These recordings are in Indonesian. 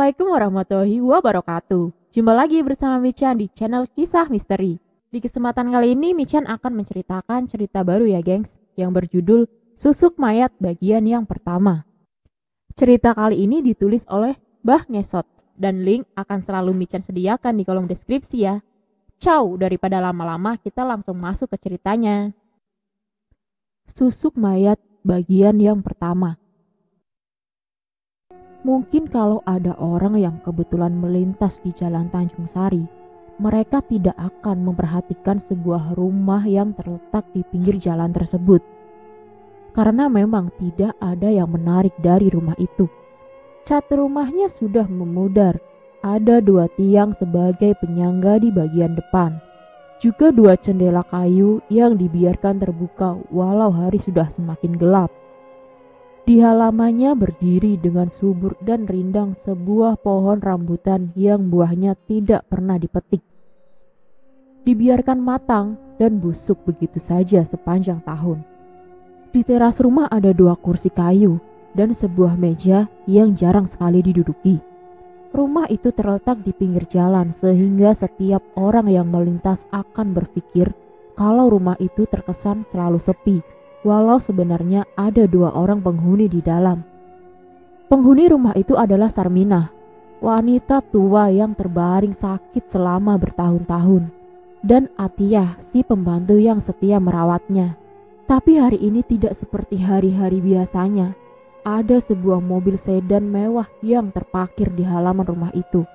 Assalamualaikum warahmatullahi wabarakatuh. Jumpa lagi bersama Michan di channel Kisah Misteri. Di kesempatan kali ini Michan akan menceritakan cerita baru ya gengs, yang berjudul Susuk Mayat bagian yang pertama. Cerita kali ini ditulis oleh Mbah Ngesot dan link akan selalu Michan sediakan di kolom deskripsi ya. Ciao, daripada lama-lama kita langsung masuk ke ceritanya. Susuk Mayat bagian yang pertama. Mungkin kalau ada orang yang kebetulan melintas di Jalan Tanjung Sari, mereka tidak akan memperhatikan sebuah rumah yang terletak di pinggir jalan tersebut. Karena memang tidak ada yang menarik dari rumah itu. Cat rumahnya sudah memudar, ada 2 tiang sebagai penyangga di bagian depan. Juga 2 jendela kayu yang dibiarkan terbuka walau hari sudah semakin gelap. Di halamannya berdiri dengan subur dan rindang sebuah pohon rambutan yang buahnya tidak pernah dipetik. Dibiarkan matang dan busuk begitu saja sepanjang tahun. Di teras rumah ada 2 kursi kayu dan sebuah meja yang jarang sekali diduduki. Rumah itu terletak di pinggir jalan sehingga setiap orang yang melintas akan berpikir kalau rumah itu terkesan selalu sepi. Walau sebenarnya ada 2 orang penghuni di dalam. Penghuni rumah itu adalah Sarminah, wanita tua yang terbaring sakit selama bertahun-tahun, dan Atiyah, si pembantu yang setia merawatnya. Tapi hari ini tidak seperti hari-hari biasanya. Ada sebuah mobil sedan mewah yang terparkir di halaman rumah itu.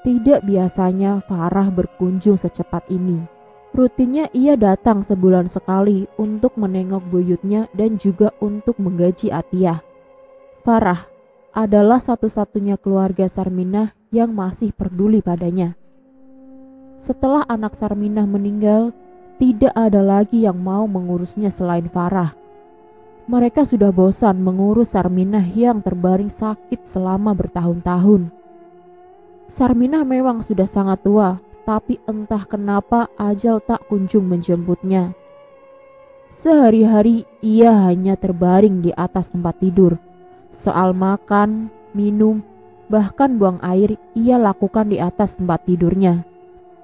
Tidak biasanya Farah berkunjung secepat ini. Rutinnya ia datang sebulan sekali untuk menengok buyutnya dan juga untuk menggaji Atiyah. Farah adalah satu-satunya keluarga Sarminah yang masih peduli padanya. Setelah anak Sarminah meninggal, tidak ada lagi yang mau mengurusnya selain Farah. Mereka sudah bosan mengurus Sarminah yang terbaring sakit selama bertahun-tahun. Sarminah memang sudah sangat tua, tapi entah kenapa ajal tak kunjung menjemputnya. Sehari-hari ia hanya terbaring di atas tempat tidur. Soal makan, minum, bahkan buang air ia lakukan di atas tempat tidurnya.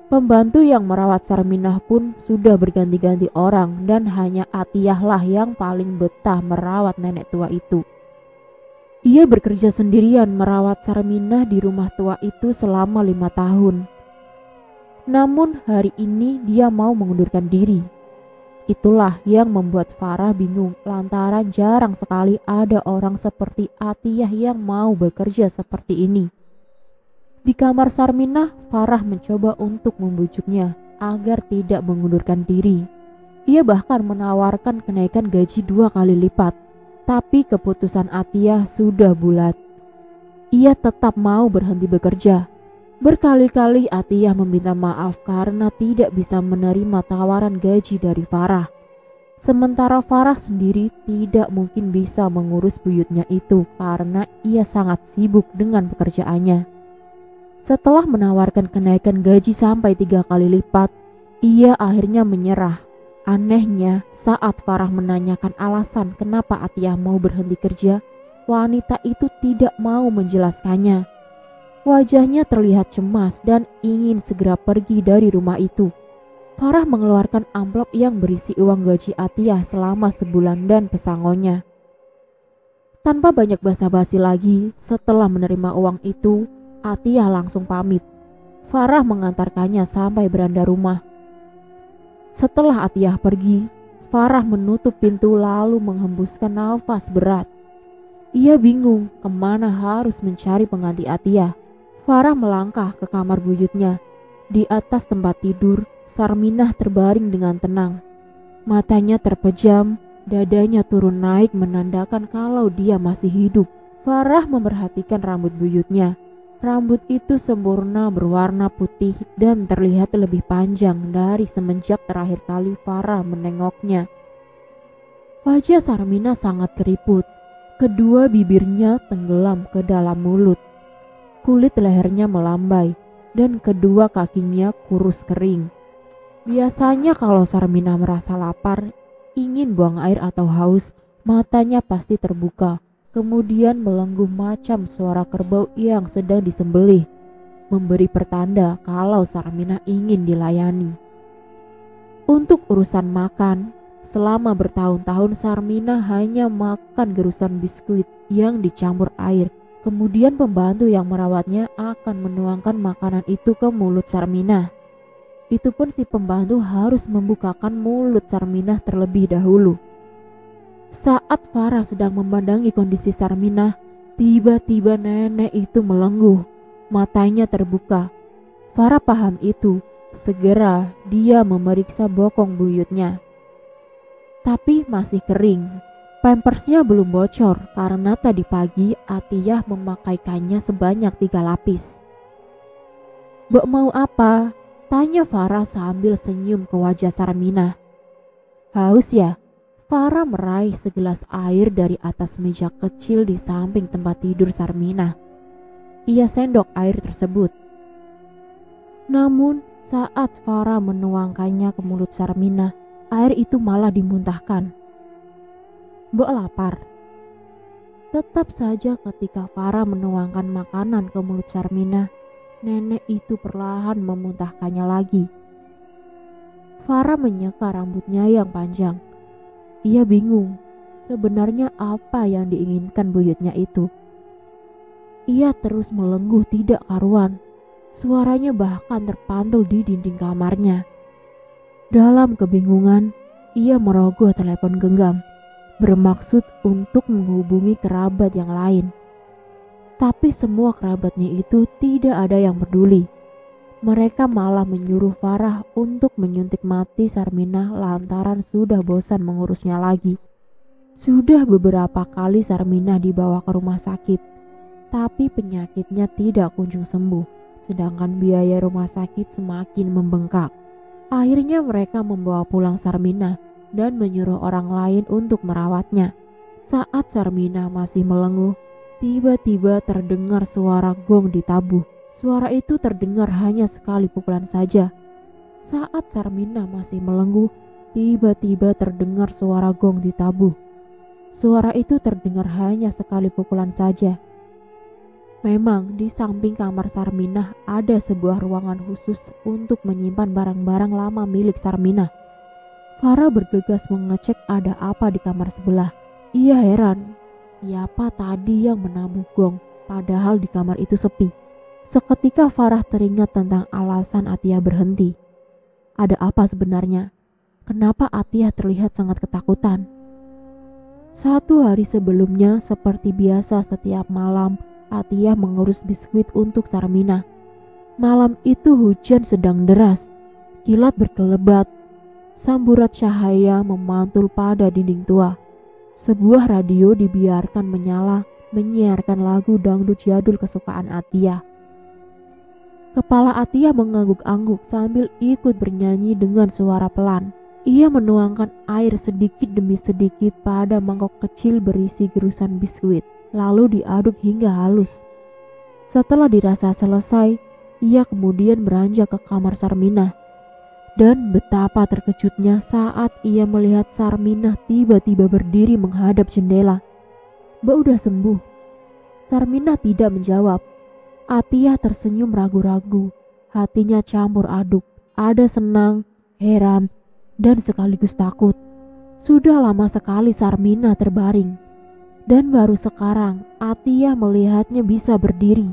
Pembantu yang merawat Sarminah pun sudah berganti-ganti orang dan hanya Atiyahlah yang paling betah merawat nenek tua itu. Ia bekerja sendirian merawat Sarminah di rumah tua itu selama 5 tahun. Namun hari ini dia mau mengundurkan diri. Itulah yang membuat Farah bingung lantaran jarang sekali ada orang seperti Atiyah yang mau bekerja seperti ini. Di kamar Sarminah, Farah mencoba untuk membujuknya agar tidak mengundurkan diri. Ia bahkan menawarkan kenaikan gaji 2 kali lipat. Tapi keputusan Atiyah sudah bulat. Ia tetap mau berhenti bekerja. Berkali-kali Atiyah meminta maaf karena tidak bisa menerima tawaran gaji dari Farah. Sementara Farah sendiri tidak mungkin bisa mengurus buyutnya itu karena ia sangat sibuk dengan pekerjaannya. Setelah menawarkan kenaikan gaji sampai 3 kali lipat, ia akhirnya menyerah. Anehnya, saat Farah menanyakan alasan kenapa Atiyah mau berhenti kerja, wanita itu tidak mau menjelaskannya. Wajahnya terlihat cemas dan ingin segera pergi dari rumah itu. Farah mengeluarkan amplop yang berisi uang gaji Atiyah selama sebulan dan pesangonnya. Tanpa banyak basa-basi lagi, setelah menerima uang itu, Atiyah langsung pamit. Farah mengantarkannya sampai beranda rumah. Setelah Atiyah pergi, Farah menutup pintu lalu menghembuskan nafas berat. Ia bingung kemana harus mencari pengganti Atiyah. Farah melangkah ke kamar buyutnya. Di atas tempat tidur, Sarminah terbaring dengan tenang. Matanya terpejam, dadanya turun naik menandakan kalau dia masih hidup. Farah memperhatikan rambut buyutnya. Rambut itu sempurna berwarna putih dan terlihat lebih panjang dari semenjak terakhir kali Farah menengoknya. Wajah Sarminah sangat keriput. Kedua bibirnya tenggelam ke dalam mulut. Kulit lehernya melambai dan kedua kakinya kurus kering. Biasanya kalau Sarminah merasa lapar, ingin buang air atau haus, matanya pasti terbuka. kemudian melengguh macam suara kerbau yang sedang disembelih, memberi pertanda kalau Sarminah ingin dilayani. Untuk urusan makan, selama bertahun-tahun Sarminah hanya makan gerusan biskuit yang dicampur air. Kemudian pembantu yang merawatnya akan menuangkan makanan itu ke mulut Sarminah. Itu pun si pembantu harus membukakan mulut Sarminah terlebih dahulu. Saat Farah sedang memandangi kondisi Sarminah, tiba-tiba nenek itu melengguh, matanya terbuka. Farah paham itu, segera dia memeriksa bokong buyutnya. Tapi masih kering. Pampersnya belum bocor karena tadi pagi Atiyah memakaikannya sebanyak 3 lapis. "Mbok mau apa?" tanya Farah sambil senyum ke wajah Sarminah. "Haus ya?" Farah meraih segelas air dari atas meja kecil di samping tempat tidur Sarminah. Ia sendok air tersebut. Namun saat Farah menuangkannya ke mulut Sarminah, air itu malah dimuntahkan. "Mbok lapar?" Tetap saja ketika Farah menuangkan makanan ke mulut Sarminah, nenek itu perlahan memuntahkannya lagi. Farah menyeka rambutnya yang panjang. Ia bingung, sebenarnya apa yang diinginkan buyutnya itu. Ia terus melengguh tidak karuan. Suaranya bahkan terpantul di dinding kamarnya. Dalam kebingungan, ia merogoh telepon genggam, bermaksud untuk menghubungi kerabat yang lain. Tapi semua kerabatnya itu tidak ada yang peduli. Mereka malah menyuruh Farah untuk menyuntik mati Sarminah lantaran sudah bosan mengurusnya lagi. Sudah beberapa kali Sarminah dibawa ke rumah sakit, tapi penyakitnya tidak kunjung sembuh, sedangkan biaya rumah sakit semakin membengkak. Akhirnya mereka membawa pulang Sarminah dan menyuruh orang lain untuk merawatnya. Saat Sarminah masih melengguh, tiba-tiba terdengar suara gong ditabuh. Suara itu terdengar hanya sekali pukulan saja. Saat Sarminah masih melengguh, tiba-tiba terdengar suara gong ditabuh. Suara itu terdengar hanya sekali pukulan saja. Memang di samping kamar Sarminah ada sebuah ruangan khusus untuk menyimpan barang-barang lama milik Sarminah. Farah bergegas mengecek ada apa di kamar sebelah. Ia heran, siapa tadi yang menabuh gong padahal di kamar itu sepi. Seketika Farah teringat tentang alasan Atiyah berhenti. Ada apa sebenarnya? Kenapa Atiyah terlihat sangat ketakutan? 1 hari sebelumnya, seperti biasa setiap malam, Atiyah mengurus biskuit untuk Sarminah. Malam itu hujan sedang deras, kilat berkelebat, samburat cahaya memantul pada dinding tua. Sebuah radio dibiarkan menyala, menyiarkan lagu dangdut jadul kesukaan Atiyah. Kepala Atiyah mengangguk-angguk sambil ikut bernyanyi dengan suara pelan. Ia menuangkan air sedikit demi sedikit pada mangkok kecil berisi gerusan biskuit, lalu diaduk hingga halus. Setelah dirasa selesai, ia kemudian beranjak ke kamar Sarminah. Dan betapa terkejutnya saat ia melihat Sarminah tiba-tiba berdiri menghadap jendela. "Mbak udah sembuh?" Sarminah tidak menjawab. Atiyah tersenyum ragu-ragu, hatinya campur aduk, ada senang, heran, dan sekaligus takut. Sudah lama sekali Sarminah terbaring, dan baru sekarang Atiyah melihatnya bisa berdiri.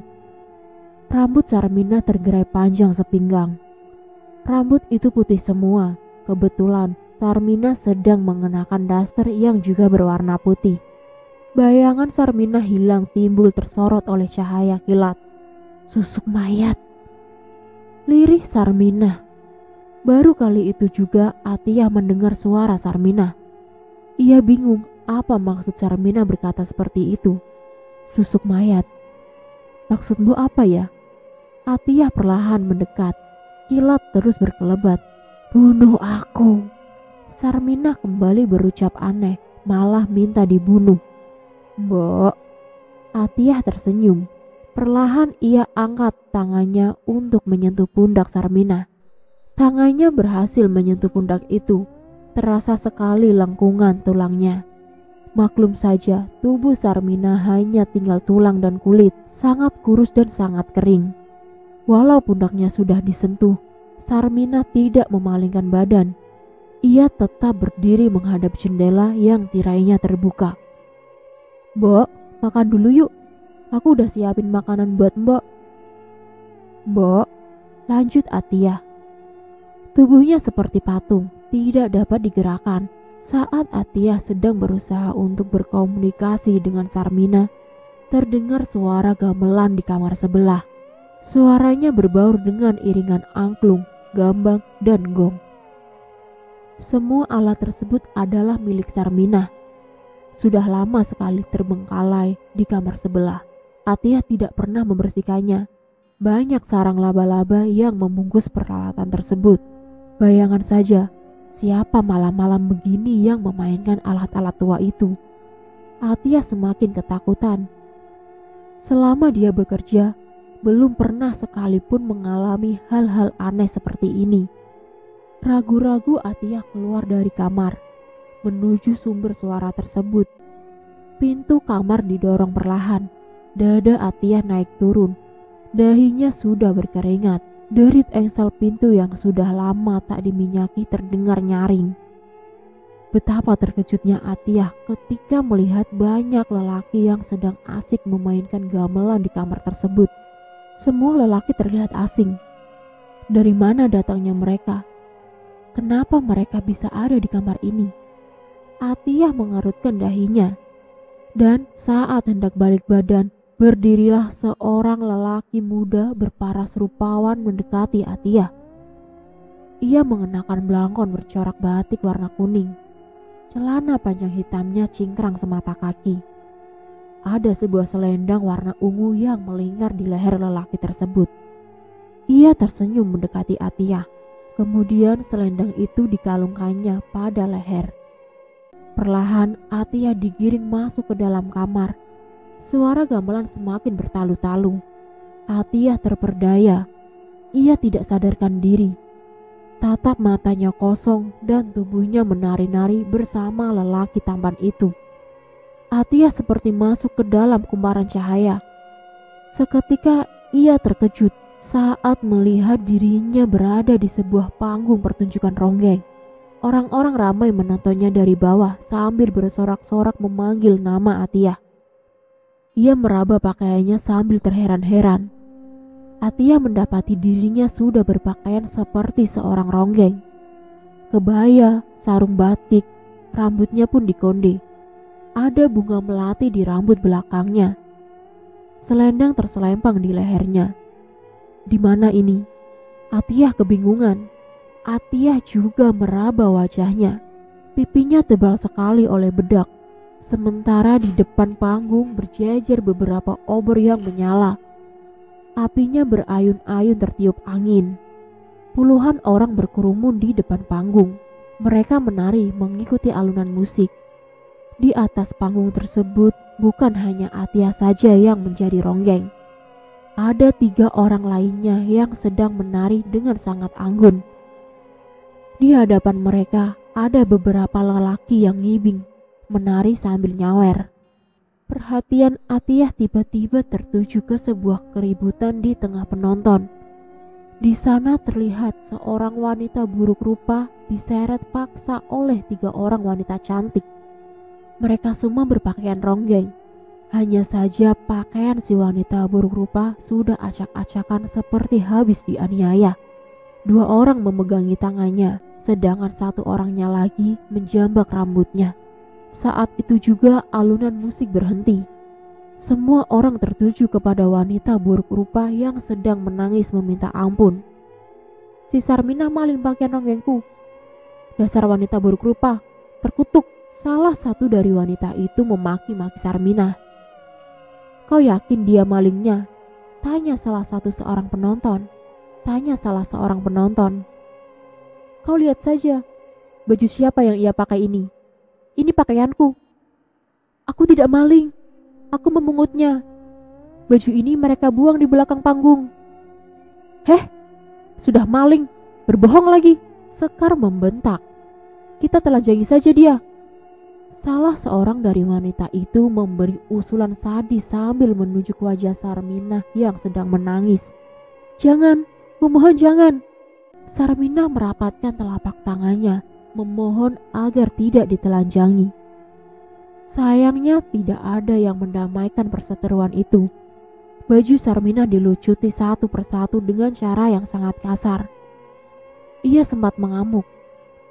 Rambut Sarminah tergerai panjang sepinggang. Rambut itu putih semua. Kebetulan Sarminah sedang mengenakan daster yang juga berwarna putih. Bayangan Sarminah hilang timbul tersorot oleh cahaya kilat. "Susuk mayat," lirih Sarminah. Baru kali itu juga Atiyah mendengar suara Sarminah. Ia bingung apa maksud Sarminah berkata seperti itu. "Susuk mayat, maksudmu apa ya?" Atiyah perlahan mendekat. Kilat terus berkelebat. "Bunuh aku." Sarminah kembali berucap aneh, malah minta dibunuh. "Mbok." Atiyah tersenyum. Perlahan ia angkat tangannya untuk menyentuh pundak Sarminah. Tangannya berhasil menyentuh pundak itu. Terasa sekali lengkungan tulangnya. Maklum saja, tubuh Sarmina hanya tinggal tulang dan kulit, sangat kurus dan sangat kering. Walau pundaknya sudah disentuh, Sarmina tidak memalingkan badan. Ia tetap berdiri menghadap jendela yang tirainya terbuka. "Mbok, makan dulu yuk. Aku udah siapin makanan buat Mbok." "Mbok," lanjut Atiyah. Tubuhnya seperti patung, tidak dapat digerakkan. Saat Atiyah sedang berusaha untuk berkomunikasi dengan Sarmina, terdengar suara gamelan di kamar sebelah. Suaranya berbaur dengan iringan angklung, gambang, dan gong. Semua alat tersebut adalah milik Sarmina. Sudah lama sekali terbengkalai di kamar sebelah. Atiyah tidak pernah membersihkannya. Banyak sarang laba-laba yang membungkus peralatan tersebut. Bayangkan saja, siapa malam-malam begini yang memainkan alat-alat tua itu? Atiyah semakin ketakutan. Selama dia bekerja, belum pernah sekalipun mengalami hal-hal aneh seperti ini. Ragu-ragu Atiyah keluar dari kamar, menuju sumber suara tersebut. Pintu kamar didorong perlahan. Dada Atiyah naik turun. Dahinya sudah berkeringat. Derit engsel pintu yang sudah lama tak diminyaki terdengar nyaring. Betapa terkejutnya Atiyah ketika melihat banyak lelaki yang sedang asik memainkan gamelan di kamar tersebut. Semua lelaki terlihat asing. Dari mana datangnya mereka? Kenapa mereka bisa ada di kamar ini? Atiyah mengerutkan dahinya. Dan saat hendak balik badan, berdirilah seorang lelaki muda berparas rupawan mendekati Atiyah. Ia mengenakan belangkon bercorak batik warna kuning. Celana panjang hitamnya cingkrang semata kaki. Ada sebuah selendang warna ungu yang melingkar di leher lelaki tersebut. Ia tersenyum mendekati Atiyah. Kemudian selendang itu dikalungkannya pada leher. Perlahan Atiyah digiring masuk ke dalam kamar. Suara gamelan semakin bertalu-talu. Atiyah terperdaya. Ia tidak sadarkan diri. Tatap matanya kosong dan tubuhnya menari-nari bersama lelaki tampan itu. Atiyah seperti masuk ke dalam kumparan cahaya. Seketika ia terkejut saat melihat dirinya berada di sebuah panggung pertunjukan ronggeng. Orang-orang ramai menontonnya dari bawah sambil bersorak-sorak memanggil nama Atiyah. Ia meraba pakaiannya sambil terheran-heran. Atiyah mendapati dirinya sudah berpakaian seperti seorang ronggeng. Kebaya, sarung batik, rambutnya pun dikonde. Ada bunga melati di rambut belakangnya. Selendang terselempang di lehernya. Di mana ini? Atiyah kebingungan. Atiyah juga meraba wajahnya. Pipinya tebal sekali oleh bedak. Sementara di depan panggung berjejer beberapa obor yang menyala. Apinya berayun-ayun tertiup angin. Puluhan orang berkerumun di depan panggung. Mereka menari mengikuti alunan musik. Di atas panggung tersebut bukan hanya Atiyah saja yang menjadi ronggeng. Ada 3 orang lainnya yang sedang menari dengan sangat anggun. Di hadapan mereka ada beberapa lelaki yang ngibing, menari sambil nyawer. Perhatian Atiyah tiba-tiba tertuju ke sebuah keributan di tengah penonton. Di sana terlihat seorang wanita buruk rupa diseret paksa oleh 3 orang wanita cantik. Mereka semua berpakaian ronggeng. Hanya saja pakaian si wanita buruk rupa sudah acak-acakan seperti habis dianiaya. 2 orang memegangi tangannya, sedangkan 1 orangnya lagi menjambak rambutnya. Saat itu juga alunan musik berhenti. Semua orang tertuju kepada wanita buruk rupa yang sedang menangis meminta ampun. "Si Sarmina maling pakaian ronggengku. Dasar wanita buruk rupa, terkutuk." Salah satu dari wanita itu memaki-maki Sarmina. "Kau yakin dia malingnya?" Tanya salah seorang penonton. "Kau lihat saja, baju siapa yang ia pakai ini? Ini pakaianku. Aku tidak maling, aku memungutnya. Baju ini mereka buang di belakang panggung." "Heh, sudah maling, berbohong lagi!" Sekar membentak. "Kita telanjangi saja dia." Salah seorang dari wanita itu memberi usulan sadis sambil menunjuk wajah Sarminah yang sedang menangis. "Jangan, kumohon jangan." Sarminah merapatkan telapak tangannya, memohon agar tidak ditelanjangi. Sayangnya tidak ada yang mendamaikan perseteruan itu. Baju Sarminah dilucuti satu persatu dengan cara yang sangat kasar. Ia sempat mengamuk,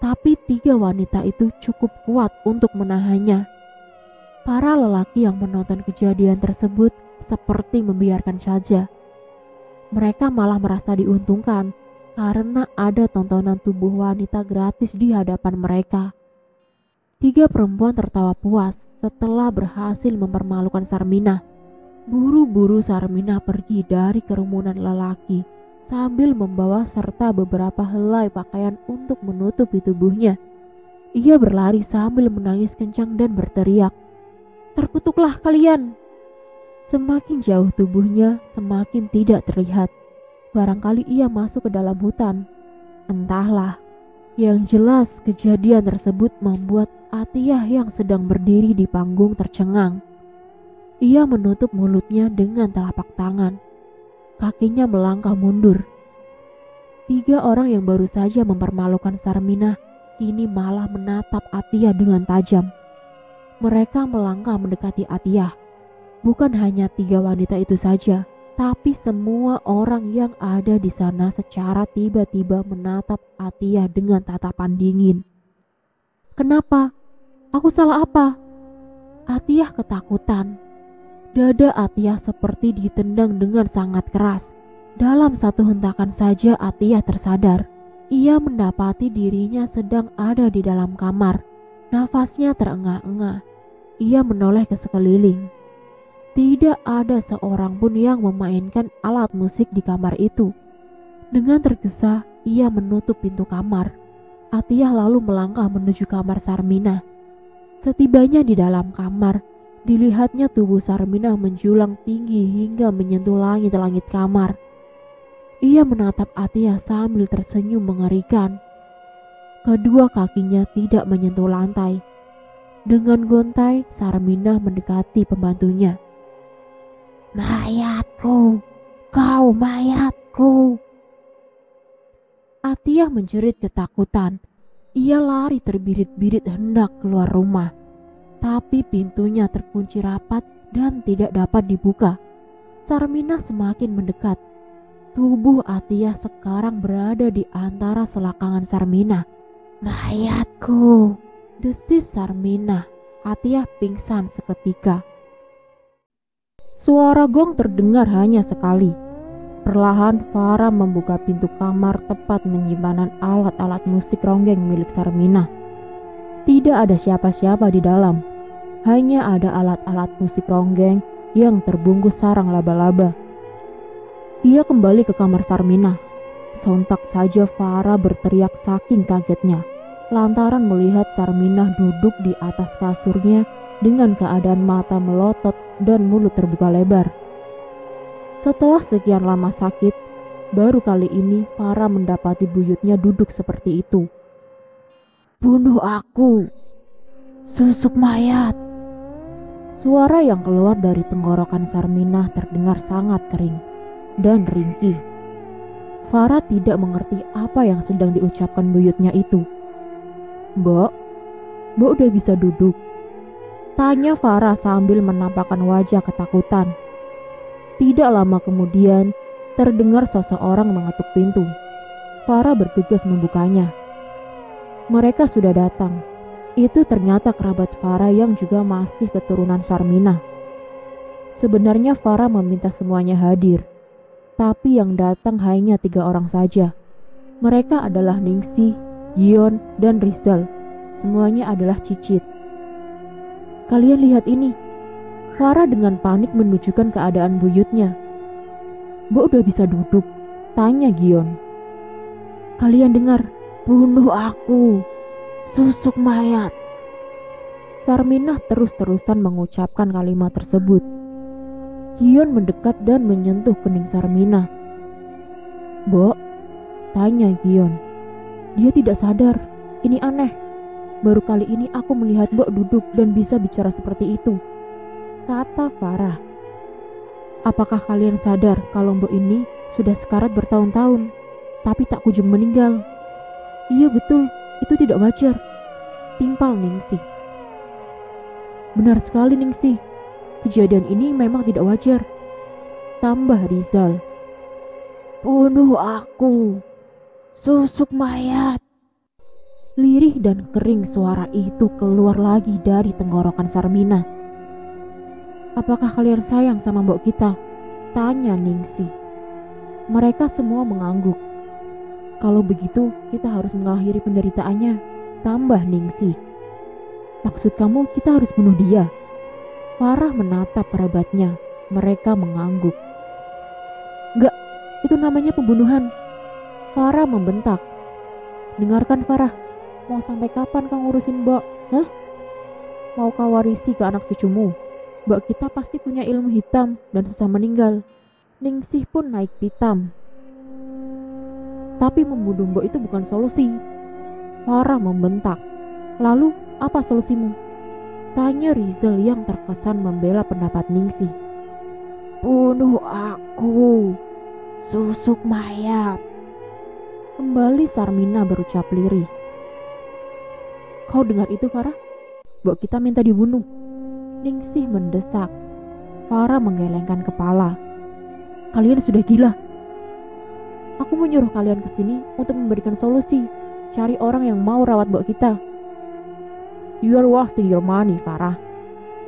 tapi 3 wanita itu cukup kuat untuk menahannya. Para lelaki yang menonton kejadian tersebut seperti membiarkan saja. Mereka malah merasa diuntungkan karena ada tontonan tubuh wanita gratis di hadapan mereka. 3 perempuan tertawa puas setelah berhasil mempermalukan Sarminah. Buru-buru Sarminah pergi dari kerumunan lelaki sambil membawa serta beberapa helai pakaian untuk menutupi tubuhnya. Ia berlari sambil menangis kencang dan berteriak, "Terkutuklah kalian!" Semakin jauh tubuhnya, semakin tidak terlihat. Barangkali ia masuk ke dalam hutan. Entahlah. Yang jelas kejadian tersebut membuat Atiyah yang sedang berdiri di panggung tercengang. Ia menutup mulutnya dengan telapak tangan. Kakinya melangkah mundur. 3 orang yang baru saja mempermalukan Sarminah kini malah menatap Atiyah dengan tajam. Mereka melangkah mendekati Atiyah. Bukan hanya 3 wanita itu saja, tapi semua orang yang ada di sana secara tiba-tiba menatap Atiyah dengan tatapan dingin. "Kenapa? Aku salah apa?" Atiyah ketakutan. Dada Atiyah seperti ditendang dengan sangat keras. Dalam satu hentakan saja Atiyah tersadar. Ia mendapati dirinya sedang ada di dalam kamar. Nafasnya terengah-engah. Ia menoleh ke sekeliling. Tidak ada seorang pun yang memainkan alat musik di kamar itu. Dengan tergesa, ia menutup pintu kamar. Atiyah lalu melangkah menuju kamar Sarminah. Setibanya di dalam kamar, dilihatnya tubuh Sarminah menjulang tinggi hingga menyentuh langit-langit kamar. Ia menatap Atiyah sambil tersenyum mengerikan. Kedua kakinya tidak menyentuh lantai. Dengan gontai, Sarminah mendekati pembantunya. "Mayatku, kau mayatku." Atiyah menjerit ketakutan. Ia lari terbirit-birit hendak keluar rumah. Tapi pintunya terkunci rapat dan tidak dapat dibuka. Sarminah semakin mendekat. Tubuh Atiyah sekarang berada di antara selakangan Sarminah. "Mayatku," desis Sarminah. Atiyah pingsan seketika. Suara gong terdengar hanya sekali. Perlahan Farah membuka pintu kamar tepat penyimpanan alat-alat musik ronggeng milik Sarminah. Tidak ada siapa-siapa di dalam. Hanya ada alat-alat musik ronggeng yang terbungkus sarang laba-laba. Ia kembali ke kamar Sarminah. Sontak saja Farah berteriak saking kagetnya lantaran melihat Sarminah duduk di atas kasurnya dengan keadaan mata melotot dan mulut terbuka lebar. Setelah sekian lama sakit, baru kali ini Farah mendapati buyutnya duduk seperti itu. "Bunuh aku, susuk mayat." Suara yang keluar dari tenggorokan Sarminah terdengar sangat kering dan ringkih. Farah tidak mengerti apa yang sedang diucapkan buyutnya itu. Mbok udah bisa duduk?" tanya Farah sambil menampakkan wajah ketakutan. Tidak lama kemudian, terdengar seseorang mengetuk pintu. Farah bergegas membukanya. Mereka sudah datang. Itu ternyata kerabat Farah yang juga masih keturunan Sarminah. Sebenarnya Farah meminta semuanya hadir, tapi yang datang hanya 3 orang saja. Mereka adalah Ningsih, Gion, dan Rizal. Semuanya adalah cicit. "Kalian lihat ini." Farah dengan panik menunjukkan keadaan buyutnya. "Mbok udah bisa duduk?" tanya Gion. "Kalian dengar, bunuh aku, susuk mayat." Sarminah terus-terusan mengucapkan kalimat tersebut. Gion mendekat dan menyentuh kening Sarminah. "Mbok?" tanya Gion. "Dia tidak sadar, ini aneh. Baru kali ini aku melihat Mbok duduk dan bisa bicara seperti itu, kata Farah. Apakah kalian sadar kalau Mbok ini sudah sekarat bertahun-tahun, tapi tak kunjung meninggal? Iya betul, itu tidak wajar, timpal Ningsih. Benar sekali Ningsih, kejadian ini memang tidak wajar, tambah Rizal. Bunuh aku, susuk mayat. Lirih dan kering suara itu keluar lagi dari tenggorokan Sarmina. Apakah kalian sayang sama Mbok kita? Tanya Ningsih. Mereka semua mengangguk. Kalau begitu kita harus mengakhiri penderitaannya, tambah Ningsih. Maksud kamu kita harus bunuh dia? Farah menatap kerabatnya. Mereka mengangguk. Enggak, itu namanya pembunuhan. Farah membentak. Dengarkan Farah, mau sampai kapan kau ngurusin Mbok? Hah? Mau kau warisi ke anak cucumu? Mbak kita pasti punya ilmu hitam dan susah meninggal. Ningsih pun naik pitam. Tapi membunuh Mbok itu bukan solusi. Farah membentak. Lalu apa solusimu? Tanya Rizal yang terkesan membela pendapat Ningsih. Bunuh aku, susuk mayat. Kembali Sarmina berucap lirih. Kau dengar itu Farah? Mbok kita minta dibunuh. Ningsih mendesak. Farah menggelengkan kepala. Kalian sudah gila. Aku menyuruh kalian ke sini untuk memberikan solusi. Cari orang yang mau rawat Mbok kita. You are wasting your money, Farah.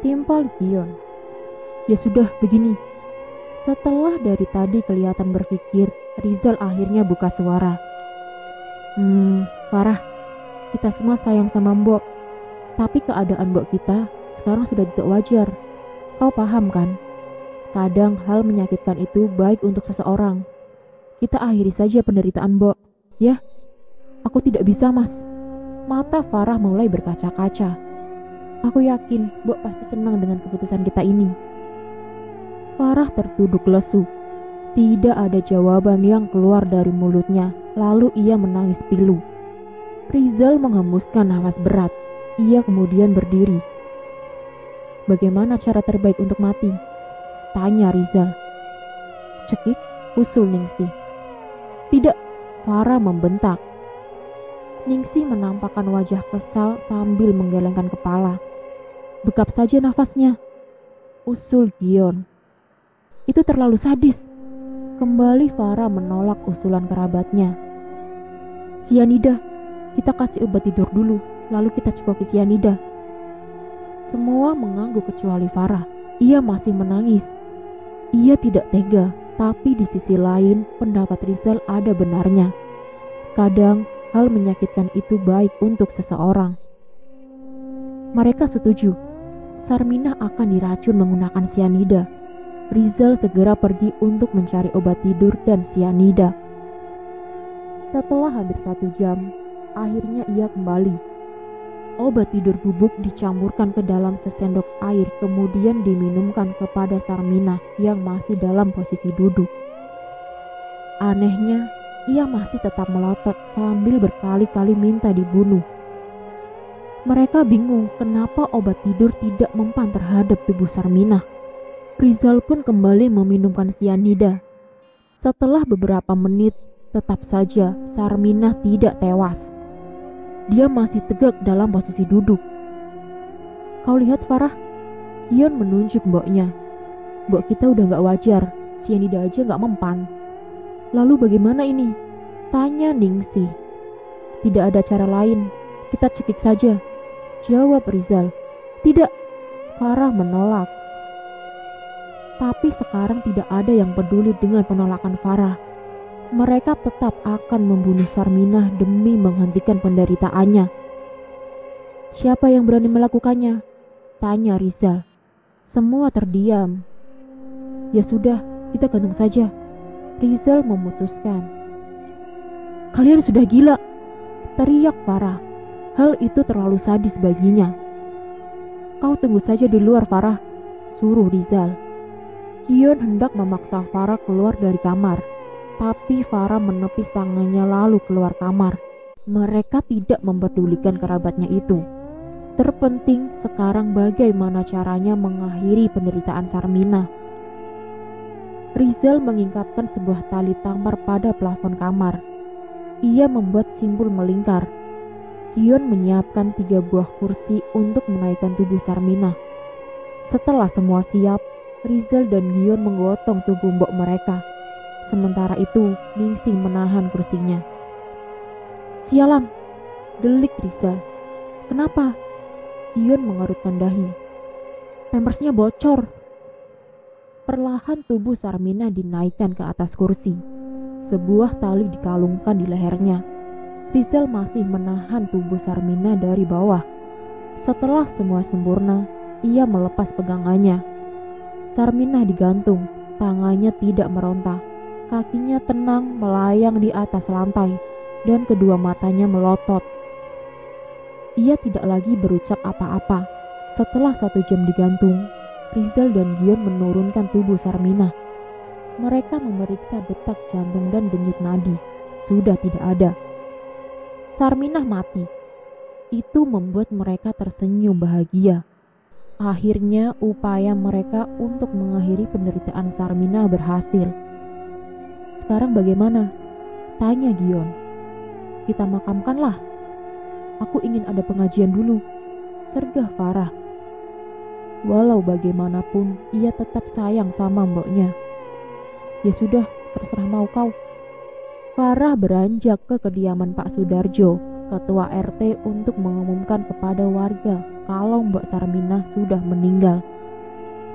Timpal Gion. Ya sudah, begini. Setelah dari tadi kelihatan berpikir, Rizal akhirnya buka suara. Farah, kita semua sayang sama Mbok. Tapi keadaan Mbok kita sekarang sudah tidak wajar. Kau paham kan? Kadang hal menyakitkan itu baik untuk seseorang. Kita akhiri saja penderitaan Mbok. Ya, aku tidak bisa mas. Mata Farah mulai berkaca-kaca. Aku yakin Mbok pasti senang dengan keputusan kita ini. Farah tertunduk lesu. Tidak ada jawaban yang keluar dari mulutnya. Lalu ia menangis pilu. Rizal menghembuskan nafas berat. Ia kemudian berdiri. Bagaimana cara terbaik untuk mati? Tanya Rizal. Cekik, usul Ningsih. Tidak, Farah membentak. Ningsih menampakkan wajah kesal sambil menggelengkan kepala. Bekap saja nafasnya, usul Gion. Itu terlalu sadis. Kembali Farah menolak usulan kerabatnya. Sianida, kita kasih obat tidur dulu, lalu kita cekoki sianida. Semua mengangguk kecuali Farah. Ia masih menangis. Ia tidak tega, tapi di sisi lain pendapat Rizal ada benarnya. Kadang hal menyakitkan itu baik untuk seseorang. Mereka setuju. Sarminah akan diracun menggunakan sianida. Rizal segera pergi untuk mencari obat tidur dan sianida. Setelah hampir 1 jam, akhirnya ia kembali. Obat tidur bubuk dicampurkan ke dalam sesendok air kemudian diminumkan kepada Sarminah yang masih dalam posisi duduk. Anehnya, ia masih tetap melotot sambil berkali-kali minta dibunuh. Mereka bingung kenapa obat tidur tidak mempan terhadap tubuh Sarminah. Rizal pun kembali meminumkan sianida. Setelah beberapa menit, tetap saja Sarminah tidak tewas. Dia masih tegak dalam posisi duduk. Kau lihat Farah? Gion menunjuk mboknya. Mbok kita udah gak wajar, sianida aja gak mempan. Lalu bagaimana ini? Tanya Ningsih. Tidak ada cara lain, kita cekik saja. Jawab Rizal. Tidak, Farah menolak. Tapi sekarang tidak ada yang peduli dengan penolakan Farah. Mereka tetap akan membunuh Sarminah demi menghentikan penderitaannya. Siapa yang berani melakukannya? Tanya Rizal. Semua terdiam. Ya sudah, kita gantung saja. Rizal memutuskan. Kalian sudah gila, teriak Farah. Hal itu terlalu sadis baginya. Kau tunggu saja di luar Farah, suruh Rizal. Gion hendak memaksa Farah keluar dari kamar, tapi Farah menepis tangannya lalu keluar kamar. Mereka tidak memperdulikan kerabatnya itu. Terpenting sekarang bagaimana caranya mengakhiri penderitaan Sarminah. Rizal mengikatkan sebuah tali tampar pada plafon kamar. Ia membuat simpul melingkar. Gion menyiapkan 3 buah kursi untuk menaikkan tubuh Sarminah. Setelah semua siap, Rizal dan Gion menggotong tubuh mbok mereka. Sementara itu, Ningsih menahan kursinya. "Sialan!" gelik Rizal. "Kenapa?" Gion mengerutkan dahi. "Pampersnya bocor." Perlahan tubuh Sarminah dinaikkan ke atas kursi. Sebuah tali dikalungkan di lehernya. Rizal masih menahan tubuh Sarminah dari bawah. Setelah semua sempurna, ia melepas pegangannya. Sarminah digantung, tangannya tidak meronta. Kakinya tenang melayang di atas lantai, dan kedua matanya melotot. Ia tidak lagi berucap apa-apa. Setelah 1 jam digantung, Rizal dan Gion menurunkan tubuh Sarminah. Mereka memeriksa detak jantung dan denyut nadi. Sudah tidak ada. Sarminah mati. Itu membuat mereka tersenyum bahagia. Akhirnya upaya mereka untuk mengakhiri penderitaan Sarminah berhasil. "Sekarang bagaimana?" tanya Gion. "Kita makamkanlah." "Aku ingin ada pengajian dulu," sergah Farah. Walau bagaimanapun, ia tetap sayang sama mboknya. "Ya sudah, terserah mau kau." Farah beranjak ke kediaman Pak Sudarjo, ketua RT, untuk mengumumkan kepada warga kalau Mbok Sarminah sudah meninggal.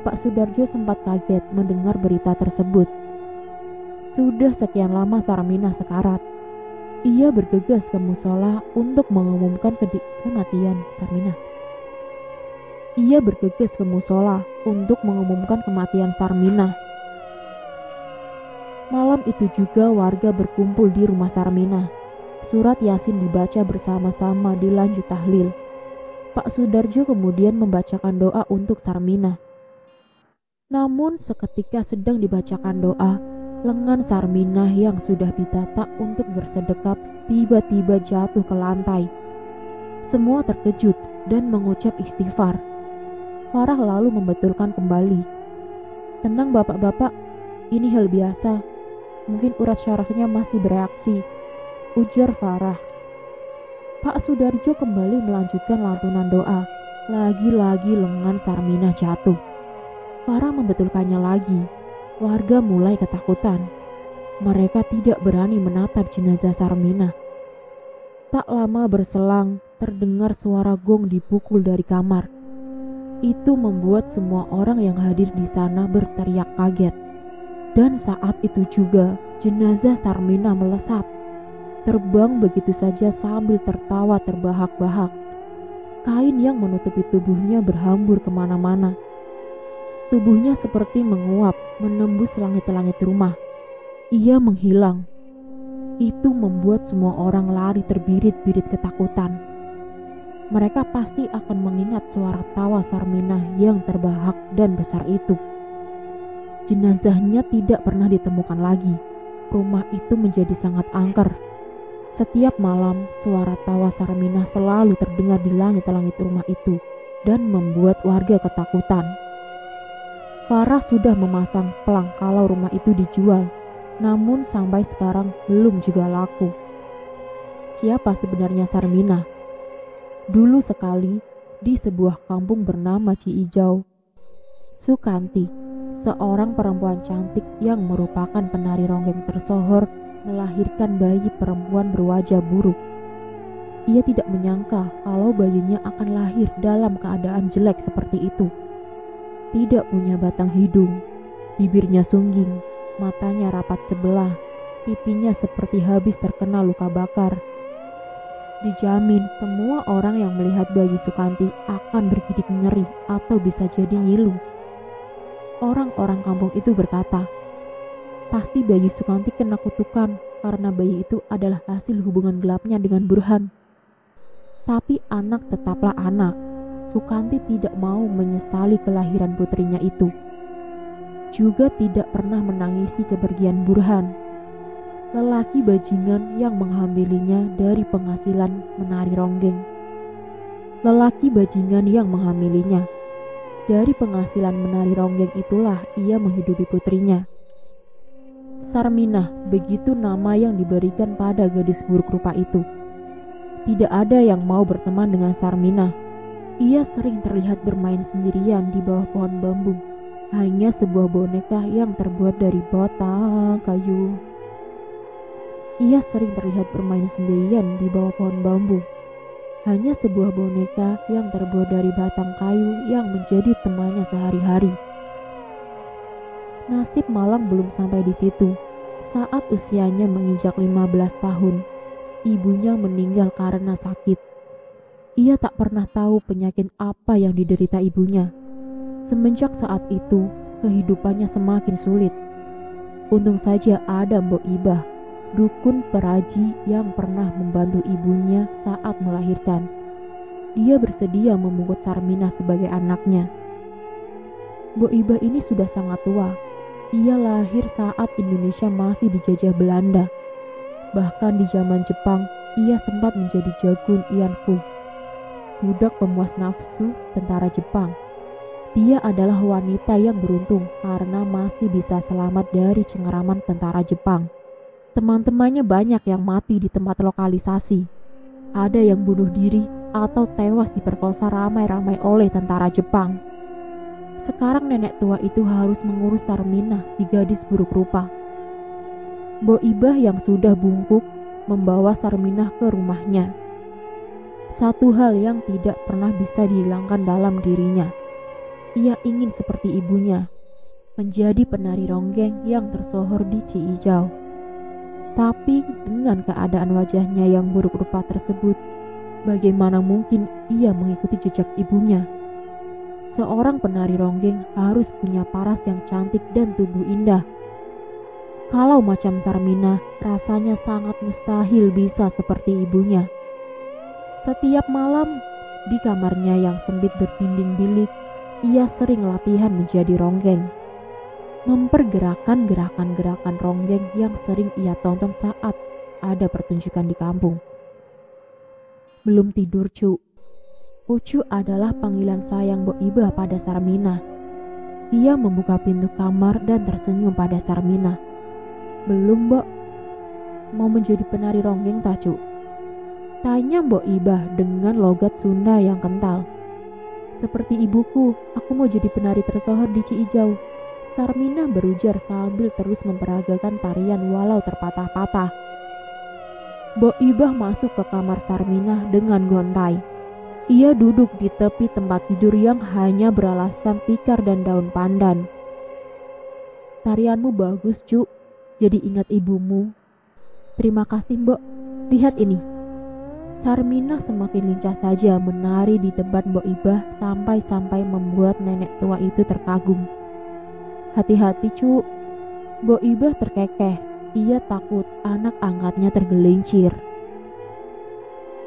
Pak Sudarjo sempat kaget mendengar berita tersebut. Sudah sekian lama Sarminah sekarat. Ia bergegas ke musola untuk mengumumkan kematian Sarminah. Malam itu juga warga berkumpul di rumah Sarminah. Surat Yasin dibaca bersama-sama dilanjut tahlil. Pak Sudarjo kemudian membacakan doa untuk Sarminah. Namun seketika sedang dibacakan doa, lengan Sarminah yang sudah ditata untuk bersedekap tiba-tiba jatuh ke lantai. Semua terkejut dan mengucap istighfar. Farah lalu membetulkan kembali. "Tenang bapak-bapak, ini hal biasa. Mungkin urat syarafnya masih bereaksi," ujar Farah. Pak Sudarjo kembali melanjutkan lantunan doa. Lagi-lagi lengan Sarminah jatuh. Farah membetulkannya lagi. Warga mulai ketakutan. Mereka tidak berani menatap jenazah Sarminah. Tak lama berselang, terdengar suara gong dipukul dari kamar. Itu membuat semua orang yang hadir di sana berteriak kaget. Dan saat itu juga jenazah Sarminah melesat, terbang begitu saja sambil tertawa terbahak-bahak. Kain yang menutupi tubuhnya berhambur kemana-mana. Tubuhnya seperti menguap, menembus langit-langit rumah. Ia menghilang. Itu membuat semua orang lari terbirit-birit ketakutan. Mereka pasti akan mengingat suara tawa Sarminah yang terbahak dan besar itu. Jenazahnya tidak pernah ditemukan lagi. Rumah itu menjadi sangat angker. Setiap malam, suara tawa Sarminah selalu terdengar di langit-langit rumah itu dan membuat warga ketakutan. Farah sudah memasang pelang kalau rumah itu dijual, namun sampai sekarang belum juga laku. Siapa sebenarnya Sarminah? Dulu sekali, di sebuah kampung bernama Ciijau, Sukanti, seorang perempuan cantik yang merupakan penari ronggeng tersohor, melahirkan bayi perempuan berwajah buruk. Ia tidak menyangka kalau bayinya akan lahir dalam keadaan jelek seperti itu. Tidak punya batang hidung, bibirnya sungging, matanya rapat sebelah, pipinya seperti habis terkena luka bakar. Dijamin semua orang yang melihat bayi Sukanti akan bergidik ngeri atau bisa jadi ngilu. Orang-orang kampung itu berkata, pasti bayi Sukanti kena kutukan karena bayi itu adalah hasil hubungan gelapnya dengan Burhan. Tapi anak tetaplah anak. Sukanti tidak mau menyesali kelahiran putrinya itu. Juga tidak pernah menangisi kepergian Burhan. lelaki bajingan yang menghamilinya dari penghasilan menari ronggeng. Lelaki bajingan yang menghamilinya. Dari penghasilan menari ronggeng itulah ia menghidupi putrinya. Sarminah, begitu nama yang diberikan pada gadis buruk rupa itu. Tidak ada yang mau berteman dengan Sarminah. Ia sering terlihat bermain sendirian di bawah pohon bambu. Hanya sebuah boneka yang terbuat dari batang kayu. Ia sering terlihat bermain sendirian di bawah pohon bambu. Hanya sebuah boneka yang terbuat dari batang kayu yang menjadi temannya sehari-hari. Nasib malang belum sampai di situ. Saat usianya menginjak 15 tahun, ibunya meninggal karena sakit. Ia tak pernah tahu penyakit apa yang diderita ibunya. Semenjak saat itu, kehidupannya semakin sulit. Untung saja ada Mbok Ibah, dukun peraji yang pernah membantu ibunya saat melahirkan. Dia bersedia memungut Sarminah sebagai anaknya. Mbok Ibah ini sudah sangat tua. Ia lahir saat Indonesia masih dijajah Belanda. Bahkan di zaman Jepang, ia sempat menjadi Jagun Ian Fu, budak pemuas nafsu tentara Jepang. Dia adalah wanita yang beruntung karena masih bisa selamat dari cengkeraman tentara Jepang. Teman-temannya banyak yang mati di tempat lokalisasi. Ada yang bunuh diri atau tewas diperkosa ramai-ramai oleh tentara Jepang. Sekarang nenek tua itu harus mengurus Sarminah, si gadis buruk rupa. Mbok Ibah yang sudah bungkuk membawa Sarminah ke rumahnya. Satu hal yang tidak pernah bisa dihilangkan dalam dirinya. Ia ingin seperti ibunya, menjadi penari ronggeng yang tersohor di Ciijau. Tapi dengan keadaan wajahnya yang buruk rupa tersebut, bagaimana mungkin ia mengikuti jejak ibunya? Seorang penari ronggeng harus punya paras yang cantik dan tubuh indah. Kalau macam Sarminah, rasanya sangat mustahil bisa seperti ibunya. Setiap malam, di kamarnya yang sempit berdinding bilik, ia sering latihan menjadi ronggeng. Mempergerakan gerakan-gerakan ronggeng yang sering ia tonton saat ada pertunjukan di kampung. Belum tidur, Cu. Ucu adalah panggilan sayang Mbok Ibah pada Sarminah. Ia membuka pintu kamar dan tersenyum pada Sarminah. Belum, Mbok. Mau menjadi penari ronggeng tak, Cu? Tanya Mbok Ibah dengan logat Sunda yang kental. Seperti ibuku, aku mau jadi penari tersohor di Ciijau. Sarminah berujar sambil terus memperagakan tarian walau terpatah-patah. Mbok Ibah masuk ke kamar Sarminah dengan gontai. Ia duduk di tepi tempat tidur yang hanya beralaskan tikar dan daun pandan. Tarianmu bagus, Cu. Jadi ingat ibumu. Terima kasih, Mbok. Lihat ini. Sarminah semakin lincah saja menari di depan Mbok Ibah sampai-sampai membuat nenek tua itu terkagum. Hati-hati, Cu. Mbok Ibah terkekeh. Ia takut anak angkatnya tergelincir.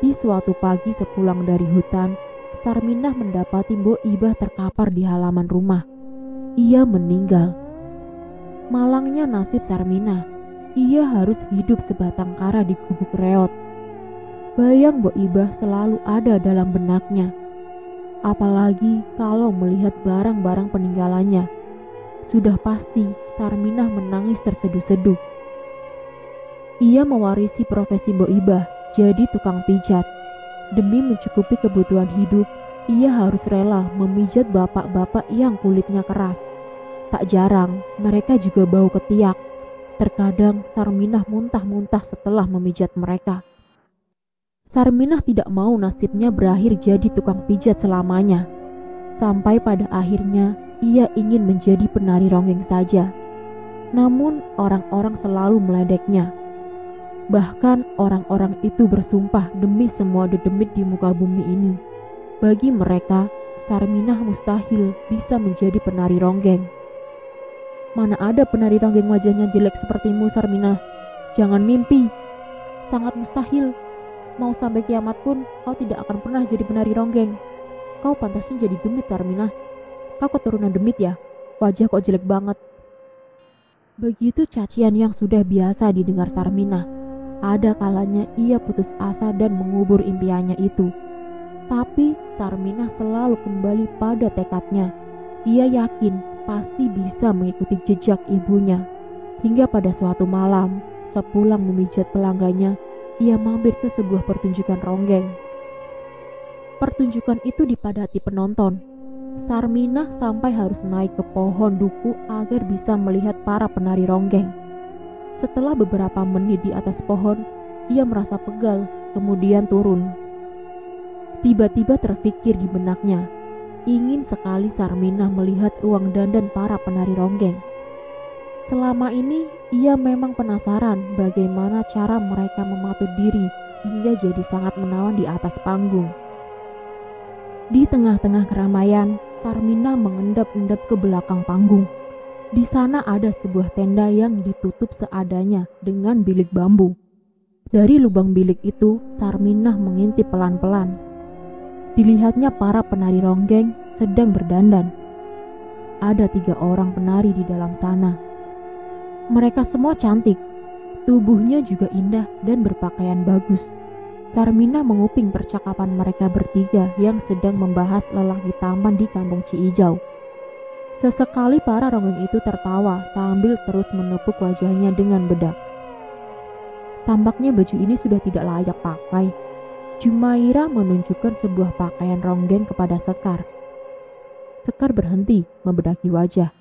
Di suatu pagi sepulang dari hutan, Sarminah mendapati Mbok Ibah terkapar di halaman rumah. Ia meninggal. Malangnya nasib Sarminah. Ia harus hidup sebatang kara di gubuk reot. Bayang Mbok Ibah selalu ada dalam benaknya. Apalagi kalau melihat barang-barang peninggalannya. Sudah pasti Sarminah menangis terseduh-seduh. Ia mewarisi profesi Mbok Ibah, jadi tukang pijat. Demi mencukupi kebutuhan hidup, ia harus rela memijat bapak-bapak yang kulitnya keras. Tak jarang, mereka juga bau ketiak. Terkadang Sarminah muntah-muntah setelah memijat mereka. Sarminah tidak mau nasibnya berakhir jadi tukang pijat selamanya. Sampai pada akhirnya, ia ingin menjadi penari ronggeng saja. Namun orang-orang selalu meledeknya. Bahkan orang-orang itu bersumpah demi semua dedemit di muka bumi ini. Bagi mereka, Sarminah mustahil bisa menjadi penari ronggeng. Mana ada penari ronggeng wajahnya jelek sepertimu, Sarminah. Jangan mimpi. Sangat mustahil. Mau sampai kiamat pun kau tidak akan pernah jadi penari ronggeng. Kau pantasnya jadi demit, Sarminah. Kau keturunan demit ya? Wajah kok jelek banget. Begitu cacian yang sudah biasa didengar Sarminah, ada kalanya ia putus asa dan mengubur impiannya itu. Tapi Sarminah selalu kembali pada tekadnya. Ia yakin pasti bisa mengikuti jejak ibunya. Hingga pada suatu malam, sepulang memijat pelanggannya, ia mampir ke sebuah pertunjukan ronggeng. Pertunjukan itu dipadati penonton. Sarminah sampai harus naik ke pohon duku agar bisa melihat para penari ronggeng. Setelah beberapa menit di atas pohon, ia merasa pegal, kemudian turun. Tiba-tiba terpikir di benaknya, ingin sekali Sarminah melihat ruang dandan para penari ronggeng. Selama ini, ia memang penasaran bagaimana cara mereka mematuk diri hingga jadi sangat menawan di atas panggung. Di tengah-tengah keramaian, Sarminah mengendap-endap ke belakang panggung. Di sana ada sebuah tenda yang ditutup seadanya dengan bilik bambu. Dari lubang bilik itu, Sarminah mengintip pelan-pelan. Dilihatnya para penari ronggeng sedang berdandan. Ada 3 orang penari di dalam sana. Mereka semua cantik, tubuhnya juga indah dan berpakaian bagus. Sarminah menguping percakapan mereka bertiga yang sedang membahas lelaki tampan di kampung Ciijau. Sesekali para ronggeng itu tertawa sambil terus menepuk wajahnya dengan bedak. Tampaknya baju ini sudah tidak layak pakai. Jumairah menunjukkan sebuah pakaian ronggeng kepada Sekar. Sekar berhenti membedaki wajah.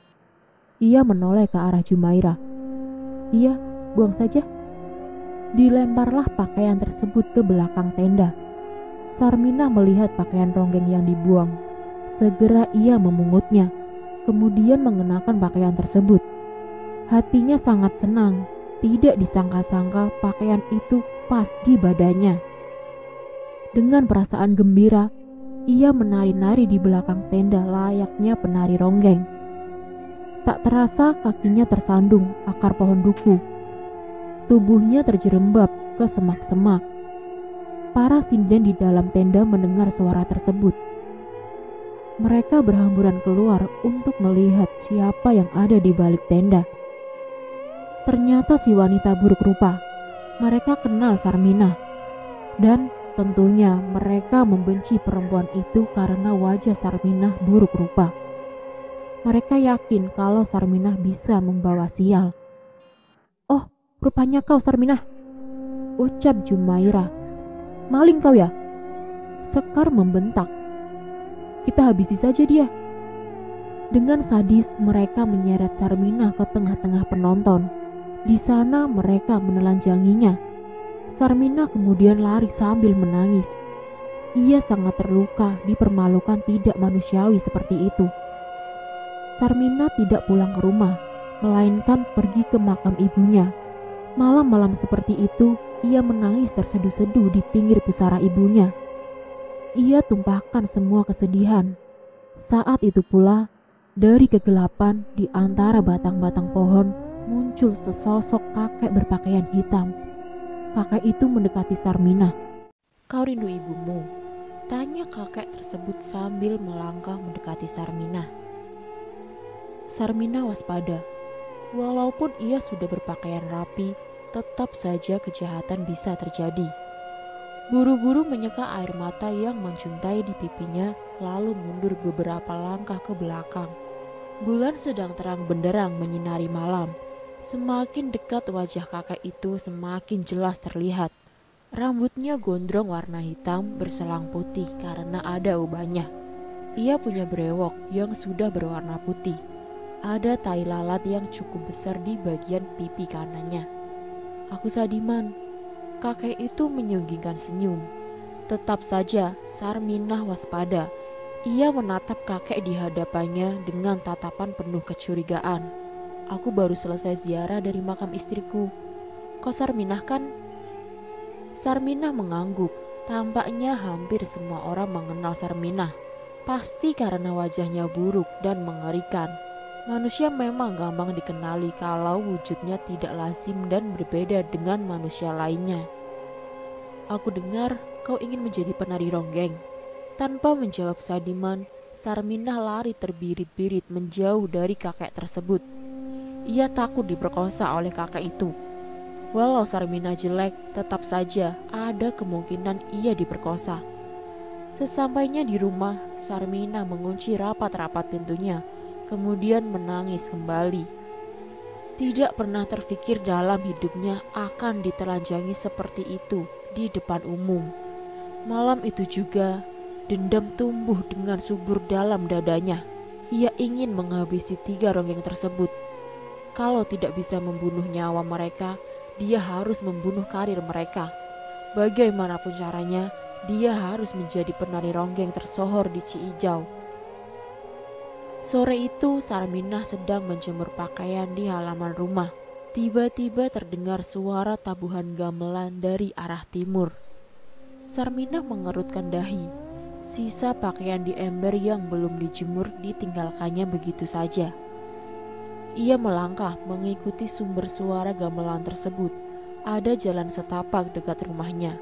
Ia menoleh ke arah Jumairah. Iya, buang saja. Dilemparlah pakaian tersebut ke belakang tenda. Sarminah melihat pakaian ronggeng yang dibuang. Segera ia memungutnya, kemudian mengenakan pakaian tersebut. Hatinya sangat senang, tidak disangka-sangka pakaian itu pas di badannya. Dengan perasaan gembira, ia menari-nari di belakang tenda layaknya penari ronggeng. Tak terasa kakinya tersandung akar pohon duku. Tubuhnya terjerembab ke semak-semak. Para sinden di dalam tenda mendengar suara tersebut. Mereka berhamburan keluar untuk melihat siapa yang ada di balik tenda. Ternyata si wanita buruk rupa. Mereka kenal Sarminah. Dan tentunya mereka membenci perempuan itu karena wajah Sarminah buruk rupa. Mereka yakin kalau Sarminah bisa membawa sial. "Oh, rupanya kau Sarminah," ucap Jumairah. "Maling kau ya?" Sekar membentak. "Kita habisi saja dia." Dengan sadis mereka menyeret Sarminah ke tengah-tengah penonton. Di sana mereka menelanjanginya. Sarminah kemudian lari sambil menangis. Ia sangat terluka dipermalukan tidak manusiawi seperti itu. Sarminah tidak pulang ke rumah, melainkan pergi ke makam ibunya. Malam-malam seperti itu, ia menangis terseduh-seduh di pinggir pusara ibunya. Ia tumpahkan semua kesedihan. Saat itu pula, dari kegelapan di antara batang-batang pohon, muncul sesosok kakek berpakaian hitam. Kakek itu mendekati Sarminah. "Kau rindu ibumu?" tanya kakek tersebut sambil melangkah mendekati Sarminah. Sarminah waspada. Walaupun ia sudah berpakaian rapi, tetap saja kejahatan bisa terjadi. Buru-buru menyeka air mata yang menjuntai di pipinya, lalu mundur beberapa langkah ke belakang. Bulan sedang terang benderang menyinari malam. Semakin dekat wajah kakek itu, semakin jelas terlihat. Rambutnya gondrong warna hitam berselang putih karena ada ubannya. Ia punya brewok yang sudah berwarna putih. Ada tai lalat yang cukup besar di bagian pipi kanannya. "Aku Sadiman." Kakek itu menyunggingkan senyum. Tetap saja Sarminah waspada. Ia menatap kakek di hadapannya dengan tatapan penuh kecurigaan. "Aku baru selesai ziarah dari makam istriku. Kau Sarminah kan?" Sarminah mengangguk. Tampaknya hampir semua orang mengenal Sarminah. Pasti karena wajahnya buruk dan mengerikan. Manusia memang gampang dikenali kalau wujudnya tidak lazim dan berbeda dengan manusia lainnya. "Aku dengar kau ingin menjadi penari ronggeng." Tanpa menjawab Sadiman, Sarminah lari terbirit-birit menjauh dari kakek tersebut. Ia takut diperkosa oleh kakek itu. Walau Sarmina jelek, tetap saja ada kemungkinan ia diperkosa. Sesampainya di rumah, Sarmina mengunci rapat-rapat pintunya, kemudian menangis kembali. Tidak pernah terfikir dalam hidupnya akan ditelanjangi seperti itu di depan umum. Malam itu juga, dendam tumbuh dengan subur dalam dadanya. Ia ingin menghabisi 3 ronggeng tersebut. Kalau tidak bisa membunuh nyawa mereka, dia harus membunuh karir mereka. Bagaimanapun caranya, dia harus menjadi penari ronggeng tersohor di Ciijau. Sore itu Sarminah sedang menjemur pakaian di halaman rumah. Tiba-tiba terdengar suara tabuhan gamelan dari arah timur. Sarminah mengerutkan dahi. Sisa pakaian di ember yang belum dijemur ditinggalkannya begitu saja. Ia melangkah mengikuti sumber suara gamelan tersebut. Ada jalan setapak dekat rumahnya.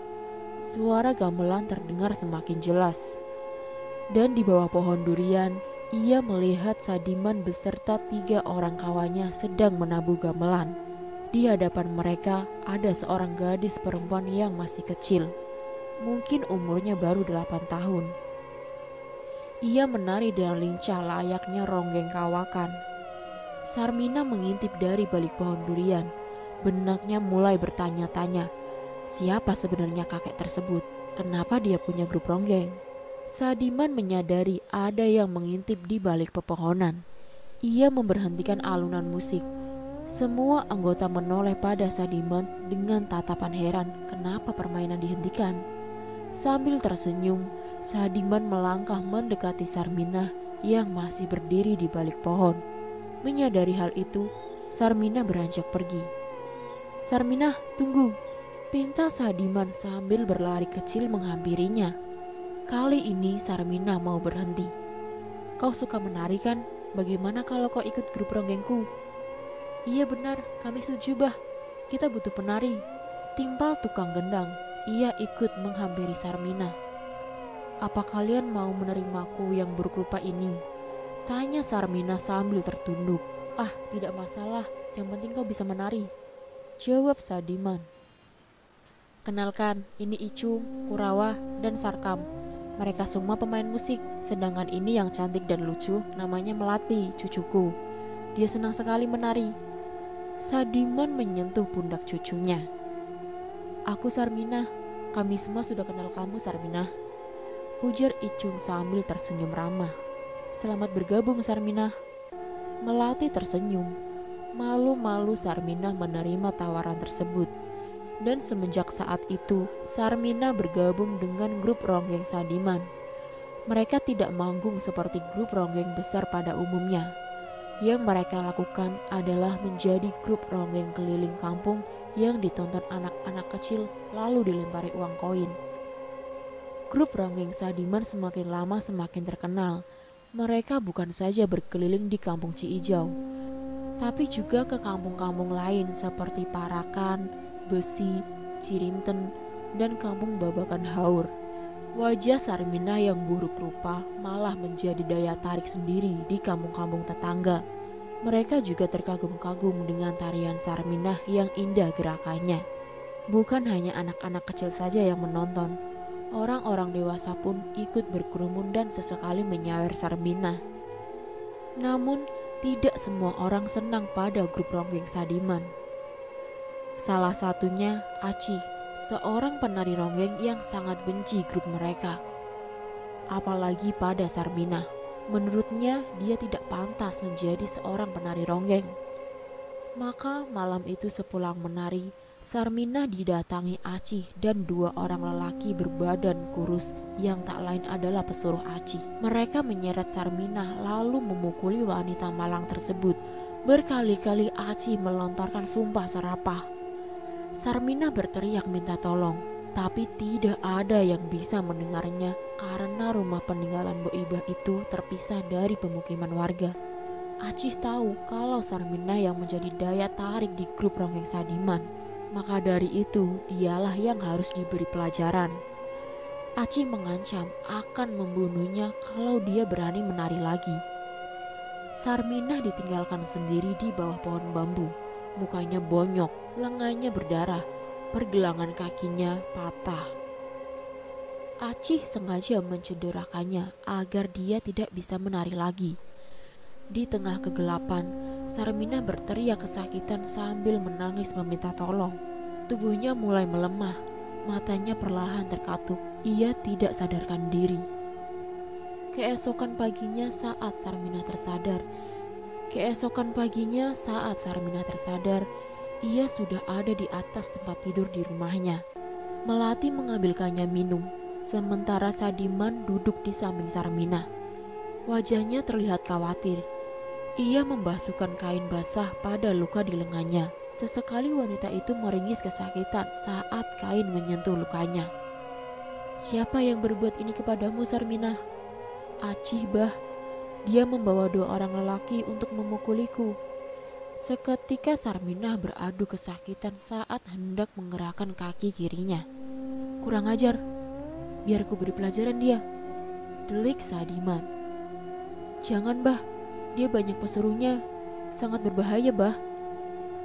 Suara gamelan terdengar semakin jelas. Dan di bawah pohon durian, ia melihat Sadiman beserta 3 orang kawannya sedang menabuh gamelan. Di hadapan mereka ada seorang gadis perempuan yang masih kecil. Mungkin umurnya baru 8 tahun. Ia menari dengan lincah layaknya ronggeng kawakan. Sarmina mengintip dari balik pohon durian. Benaknya mulai bertanya-tanya, siapa sebenarnya kakek tersebut? Kenapa dia punya grup ronggeng? Sadiman menyadari ada yang mengintip di balik pepohonan. Ia memberhentikan alunan musik. Semua anggota menoleh pada Sadiman dengan tatapan heran kenapa permainan dihentikan. Sambil tersenyum, Sadiman melangkah mendekati Sarminah yang masih berdiri di balik pohon. Menyadari hal itu, Sarminah beranjak pergi. "Sarminah, tunggu!" pinta Sadiman sambil berlari kecil menghampirinya. Kali ini Sarminah mau berhenti. "Kau suka menari kan? Bagaimana kalau kau ikut grup ronggengku?" "Iya benar, kami setuju bah. Kita butuh penari," timpal tukang gendang. Ia ikut menghampiri Sarminah. "Apa kalian mau menerimaku yang buruk rupa ini?" tanya Sarminah sambil tertunduk. "Ah, tidak masalah, yang penting kau bisa menari," jawab Sadiman. "Kenalkan, ini Icung, Kurawa, dan Sarkam. Mereka semua pemain musik, sedangkan ini yang cantik dan lucu namanya Melati, cucuku. Dia senang sekali menari." Sadiman menyentuh pundak cucunya. "Aku Sarminah, kami semua sudah kenal kamu Sarminah," ujar Icung sambil tersenyum ramah. "Selamat bergabung Sarminah." Melati tersenyum. Malu-malu Sarminah menerima tawaran tersebut. Dan semenjak saat itu, Sarminah bergabung dengan grup ronggeng Sadiman. Mereka tidak manggung seperti grup ronggeng besar pada umumnya. Yang mereka lakukan adalah menjadi grup ronggeng keliling kampung yang ditonton anak-anak kecil lalu dilempari uang koin. Grup ronggeng Sadiman semakin lama semakin terkenal. Mereka bukan saja berkeliling di kampung Ciijau, tapi juga ke kampung-kampung lain seperti Parakan, Besi, Cirinten, dan kampung Babakan Haur. Wajah Sarminah yang buruk rupa malah menjadi daya tarik sendiri di kampung-kampung tetangga. Mereka juga terkagum-kagum dengan tarian Sarminah yang indah gerakannya. Bukan hanya anak-anak kecil saja yang menonton. Orang-orang dewasa pun ikut berkerumun dan sesekali menyawer Sarminah. Namun, tidak semua orang senang pada grup ronggeng Sadiman. Salah satunya Aci, seorang penari ronggeng yang sangat benci grup mereka. Apalagi pada Sarminah. Menurutnya, dia tidak pantas menjadi seorang penari ronggeng. Maka malam itu sepulang menari, Sarminah didatangi Aci dan 2 orang lelaki berbadan kurus yang tak lain adalah pesuruh Aci. Mereka menyeret Sarminah lalu memukuli wanita malang tersebut. Berkali-kali Aci melontarkan sumpah serapah. Sarminah berteriak minta tolong, tapi tidak ada yang bisa mendengarnya karena rumah peninggalan Boibah itu terpisah dari pemukiman warga. Aci tahu kalau Sarminah yang menjadi daya tarik di grup ronggeng Sadiman. Maka dari itu, dialah yang harus diberi pelajaran. Aci mengancam akan membunuhnya kalau dia berani menari lagi. Sarminah ditinggalkan sendiri di bawah pohon bambu. Mukanya bonyok, lengannya berdarah, pergelangan kakinya patah. Acih sengaja mencederakannya agar dia tidak bisa menari lagi. Di tengah kegelapan, Sarminah berteriak kesakitan sambil menangis meminta tolong. Tubuhnya mulai melemah, matanya perlahan terkatup. Ia tidak sadarkan diri. Keesokan paginya saat Sarminah tersadar, ia sudah ada di atas tempat tidur di rumahnya. Melati mengambilkannya minum, sementara Sadiman duduk di samping Sarminah. Wajahnya terlihat khawatir. Ia membasuhkan kain basah pada luka di lengannya. Sesekali wanita itu meringis kesakitan saat kain menyentuh lukanya. "Siapa yang berbuat ini kepadamu, Sarminah?" "Acih, Bah. Dia membawa 2 orang lelaki untuk memukuliku." Seketika Sarminah beradu kesakitan saat hendak menggerakkan kaki kirinya. "Kurang ajar, biar ku beri pelajaran dia," delik Sadiman. "Jangan, Bah. Dia banyak pesuruhnya. Sangat berbahaya, Bah."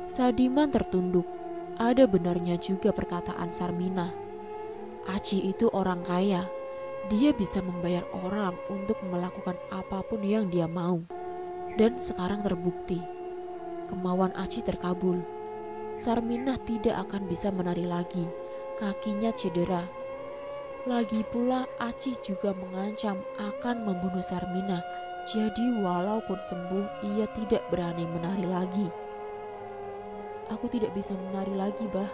Sadiman tertunduk. Ada benarnya juga perkataan Sarminah. Acih itu orang kaya. Dia bisa membayar orang untuk melakukan apapun yang dia mau. Dan sekarang terbukti, kemauan Acih terkabul. Sarminah tidak akan bisa menari lagi. Kakinya cedera. Lagi pula Acih juga mengancam akan membunuh Sarminah. Jadi walaupun sembuh, ia tidak berani menari lagi. "Aku tidak bisa menari lagi, Bah.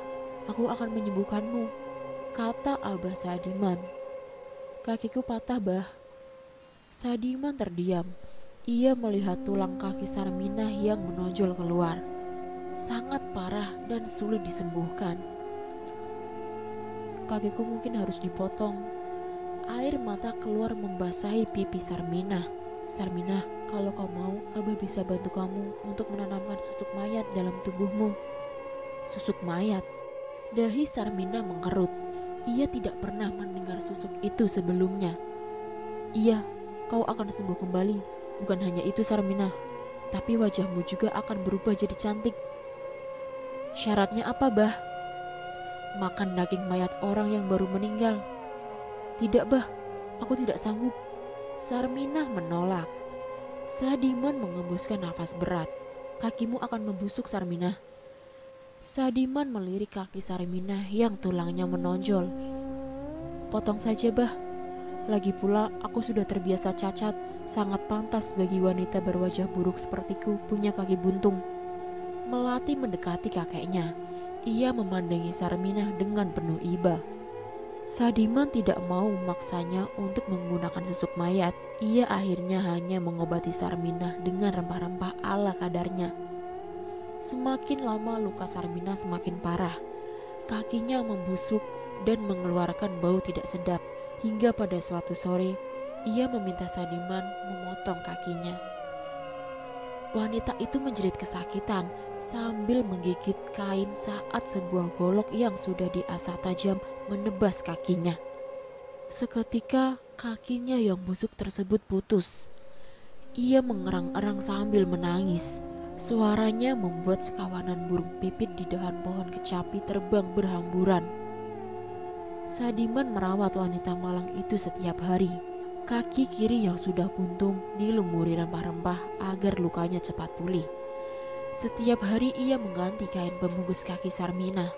Aku akan menyembuhkanmu," kata Abah Sadiman. "Kakiku patah, Bah." Sadiman terdiam. Ia melihat tulang kaki Sarminah yang menonjol keluar. Sangat parah dan sulit disembuhkan. "Kakiku mungkin harus dipotong." Air mata keluar membasahi pipi Sarminah. "Sarminah, kalau kau mau, Abah bisa bantu kamu untuk menanamkan susuk mayat dalam tubuhmu." Susuk mayat? Dahi Sarminah mengkerut. Ia tidak pernah mendengar susuk itu sebelumnya. "Iya, kau akan sembuh kembali. Bukan hanya itu, Sarminah, tapi wajahmu juga akan berubah jadi cantik." "Syaratnya apa, Bah?" "Makan daging mayat orang yang baru meninggal." "Tidak, Bah. Aku tidak sanggup." Sarminah menolak. Sadiman mengembuskan nafas berat. "Kakimu akan membusuk, Sarminah." Sadiman melirik kaki Sarminah yang tulangnya menonjol. "Potong saja, Bah. Lagi pula aku sudah terbiasa cacat. Sangat pantas bagi wanita berwajah buruk sepertiku punya kaki buntung." Melati mendekati kakeknya. Ia memandangi Sarminah dengan penuh iba. Sadiman tidak mau memaksanya untuk menggunakan susuk mayat. Ia akhirnya hanya mengobati Sarminah dengan rempah-rempah ala kadarnya. Semakin lama luka Sarminah semakin parah. Kakinya membusuk dan mengeluarkan bau tidak sedap. Hingga pada suatu sore, ia meminta Sadiman memotong kakinya. Wanita itu menjerit kesakitan sambil menggigit kain saat sebuah golok yang sudah diasah tajam menebas kakinya. Seketika kakinya yang busuk tersebut putus. Ia mengerang-erang sambil menangis. Suaranya membuat sekawanan burung pipit di dahan pohon kecapi terbang berhamburan. Sadiman merawat wanita malang itu setiap hari. Kaki kiri yang sudah buntung dilumuri rempah-rempah agar lukanya cepat pulih. Setiap hari ia mengganti kain pembungkus kaki Sarminah.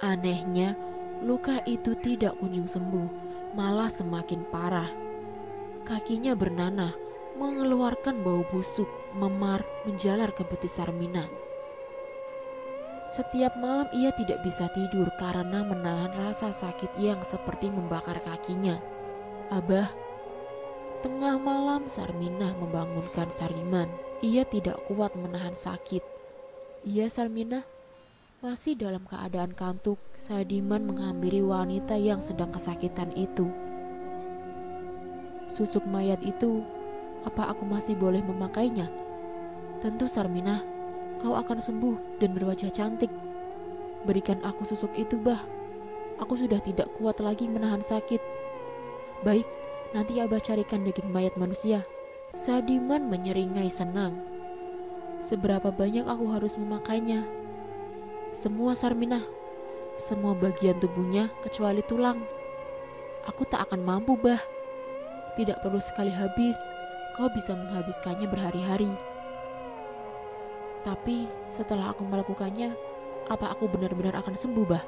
Anehnya, luka itu tidak kunjung sembuh, malah semakin parah. Kakinya bernanah, mengeluarkan bau busuk, memar, menjalar ke betis Sarminah. Setiap malam ia tidak bisa tidur karena menahan rasa sakit yang seperti membakar kakinya. "Abah." Tengah malam Sarminah membangunkan Sadiman. Ia tidak kuat menahan sakit. "Iya, Sarminah." Masih dalam keadaan kantuk, Sadiman menghampiri wanita yang sedang kesakitan itu. "Susuk mayat itu, apa aku masih boleh memakainya?" "Tentu, Sarminah. Kau akan sembuh dan berwajah cantik. Berikan aku susuk itu, Bah. Aku sudah tidak kuat lagi menahan sakit." "Baik, nanti Abah carikan daging mayat manusia. Sadiman menyeringai senang. Seberapa banyak aku harus memakainya? Semua Sarminah, semua bagian tubuhnya kecuali tulang. Aku tak akan mampu, Bah. Tidak perlu sekali habis, kau bisa menghabiskannya berhari-hari. Tapi setelah aku melakukannya, apa aku benar-benar akan sembuh, Bah?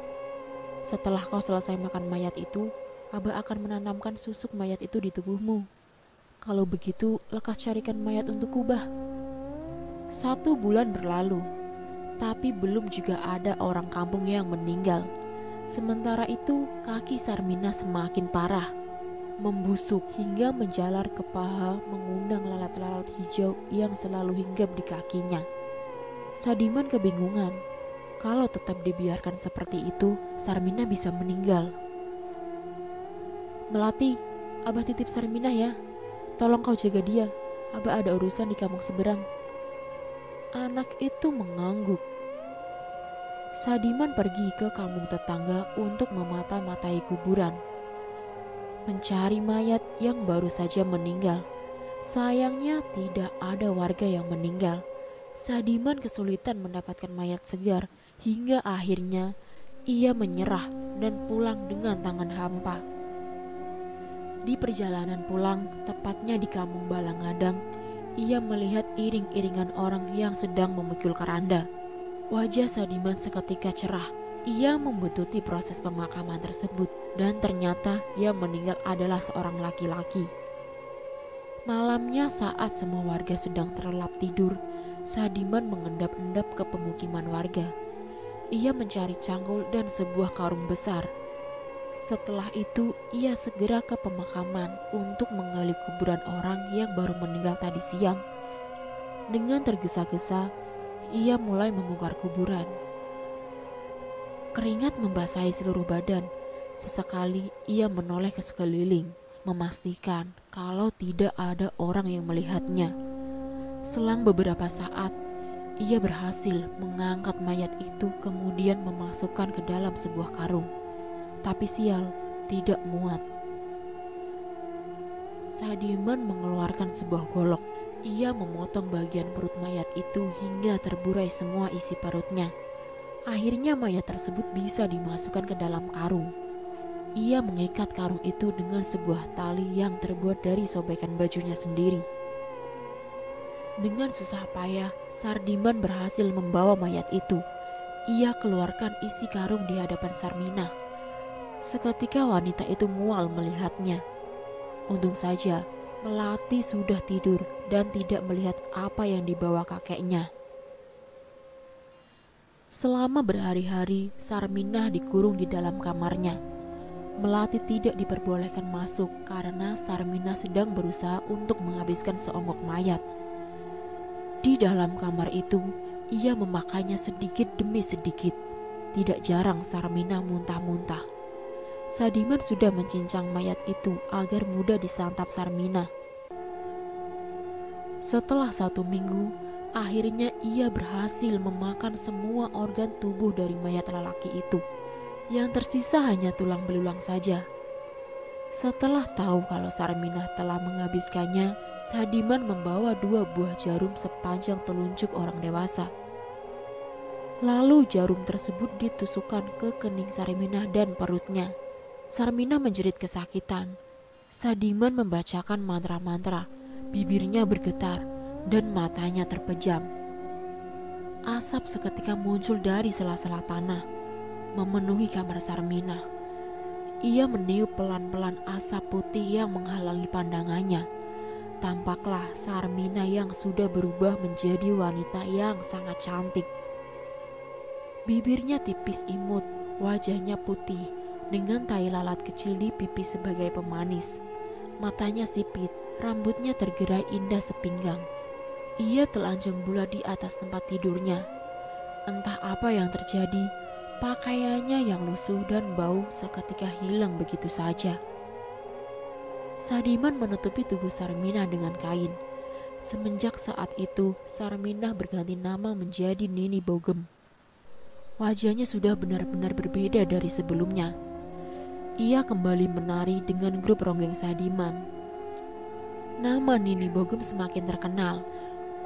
Setelah kau selesai makan mayat itu, Abah akan menanamkan susuk mayat itu di tubuhmu. Kalau begitu, lekas carikan mayat untukku, Bah. 1 bulan berlalu, tapi belum juga ada orang kampung yang meninggal. Sementara itu, kaki Sarminah semakin parah, membusuk hingga menjalar ke paha, mengundang lalat-lalat hijau yang selalu hinggap di kakinya. Sadiman kebingungan. Kalau tetap dibiarkan seperti itu, Sarminah bisa meninggal. Melati, Abah titip Sarminah ya. Tolong kau jaga dia. Abah ada urusan di kampung seberang. Anak itu mengangguk. Sadiman pergi ke kampung tetangga untuk memata-matai kuburan, mencari mayat yang baru saja meninggal. Sayangnya tidak ada warga yang meninggal. Sadiman kesulitan mendapatkan mayat segar, hingga akhirnya ia menyerah dan pulang dengan tangan hampa. Di perjalanan pulang, tepatnya di kampung Balangadang, ia melihat iring-iringan orang yang sedang memikul keranda. Wajah Sadiman seketika cerah. Ia membuntuti proses pemakaman tersebut, dan ternyata yang meninggal adalah seorang laki-laki. Malamnya saat semua warga sedang terlelap tidur, Sadiman mengendap-endap ke pemukiman warga. Ia mencari cangkul dan sebuah karung besar. Setelah itu, ia segera ke pemakaman untuk menggali kuburan orang yang baru meninggal tadi siang. Dengan tergesa-gesa, ia mulai membongkar kuburan. Keringat membasahi seluruh badan. Sesekali ia menoleh ke sekeliling, memastikan kalau tidak ada orang yang melihatnya. Selang beberapa saat, ia berhasil mengangkat mayat itu kemudian memasukkan ke dalam sebuah karung. Tapi sial, tidak muat. Sadiman mengeluarkan sebuah golok. Ia memotong bagian perut mayat itu hingga terburai semua isi perutnya. Akhirnya mayat tersebut bisa dimasukkan ke dalam karung. Ia mengikat karung itu dengan sebuah tali yang terbuat dari sobekan bajunya sendiri. Dengan susah payah, Sadiman berhasil membawa mayat itu. Ia keluarkan isi karung di hadapan Sarminah. Seketika wanita itu mual melihatnya. Untung saja Melati sudah tidur dan tidak melihat apa yang dibawa kakeknya. Selama berhari-hari, Sarminah dikurung di dalam kamarnya. Melati tidak diperbolehkan masuk karena Sarminah sedang berusaha untuk menghabiskan seonggok mayat. Di dalam kamar itu, ia memakannya sedikit demi sedikit. Tidak jarang Sarminah muntah-muntah. Sadiman sudah mencincang mayat itu agar mudah disantap Sarminah. Setelah 1 minggu, akhirnya ia berhasil memakan semua organ tubuh dari mayat lelaki itu. Yang tersisa hanya tulang belulang saja. Setelah tahu kalau Sarminah telah menghabiskannya, Sadiman membawa 2 buah jarum sepanjang telunjuk orang dewasa. Lalu jarum tersebut ditusukkan ke kening Sarminah dan perutnya. Sarminah menjerit kesakitan. Sadiman membacakan mantra-mantra, bibirnya bergetar dan matanya terpejam. Asap seketika muncul dari sela-sela tanah, memenuhi kamar Sarminah. Ia meniup pelan-pelan asap putih yang menghalangi pandangannya. Tampaklah Sarminah yang sudah berubah menjadi wanita yang sangat cantik. Bibirnya tipis imut, wajahnya putih, dengan tai lalat kecil di pipi sebagai pemanis. Matanya sipit, rambutnya tergerai indah sepinggang. Ia telanjang bulat di atas tempat tidurnya. Entah apa yang terjadi, pakaiannya yang lusuh dan bau seketika hilang begitu saja. Sadiman menutupi tubuh Sarminah dengan kain. Semenjak saat itu, Sarminah berganti nama menjadi Nini Bogem. Wajahnya sudah benar-benar berbeda dari sebelumnya. Ia kembali menari dengan grup ronggeng Sadiman. Nama Nini Bogem semakin terkenal.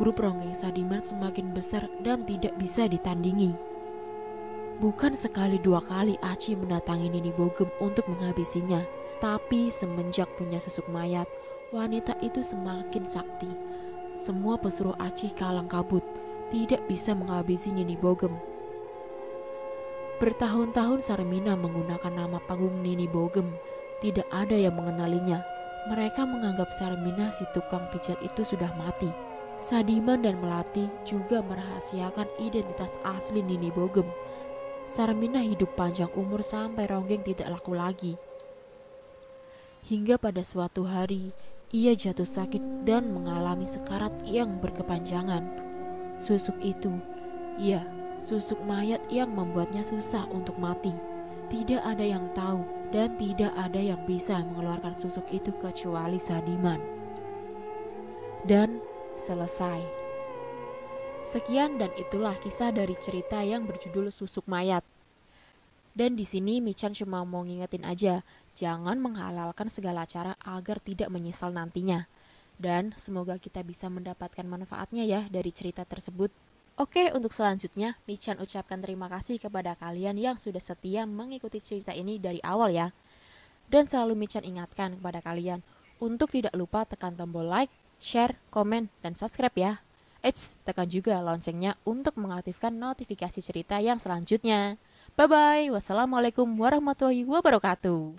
Grup Ronggeng Sadiman semakin besar dan tidak bisa ditandingi. Bukan sekali dua kali Aci mendatangi Nini Bogem untuk menghabisinya. Tapi semenjak punya susuk mayat, wanita itu semakin sakti. Semua pesuruh Aci kalang kabut, tidak bisa menghabisi Nini Bogem. Bertahun-tahun Sarmina menggunakan nama panggung Nini Bogem. Tidak ada yang mengenalinya. Mereka menganggap Sarmina si tukang pijat itu sudah mati. Sadiman dan Melati juga merahasiakan identitas asli Nini Bogem. Sarmina hidup panjang umur sampai Ronggeng tidak laku lagi. Hingga pada suatu hari, ia jatuh sakit dan mengalami sekarat yang berkepanjangan. Susuk itu, ya, susuk mayat yang membuatnya susah untuk mati. Tidak ada yang tahu dan tidak ada yang bisa mengeluarkan susuk itu kecuali Sadiman. Dan selesai. Sekian dan itulah kisah dari cerita yang berjudul Susuk Mayat. Dan di sini Michan cuma mau ngingetin aja, jangan menghalalkan segala cara agar tidak menyesal nantinya. Dan semoga kita bisa mendapatkan manfaatnya ya dari cerita tersebut. Oke, untuk selanjutnya, Michan ucapkan terima kasih kepada kalian yang sudah setia mengikuti cerita ini dari awal ya. Dan selalu Michan ingatkan kepada kalian untuk tidak lupa tekan tombol like, share, komen, dan subscribe ya. Eits, tekan juga loncengnya untuk mengaktifkan notifikasi cerita yang selanjutnya. Bye-bye, wassalamualaikum warahmatullahi wabarakatuh.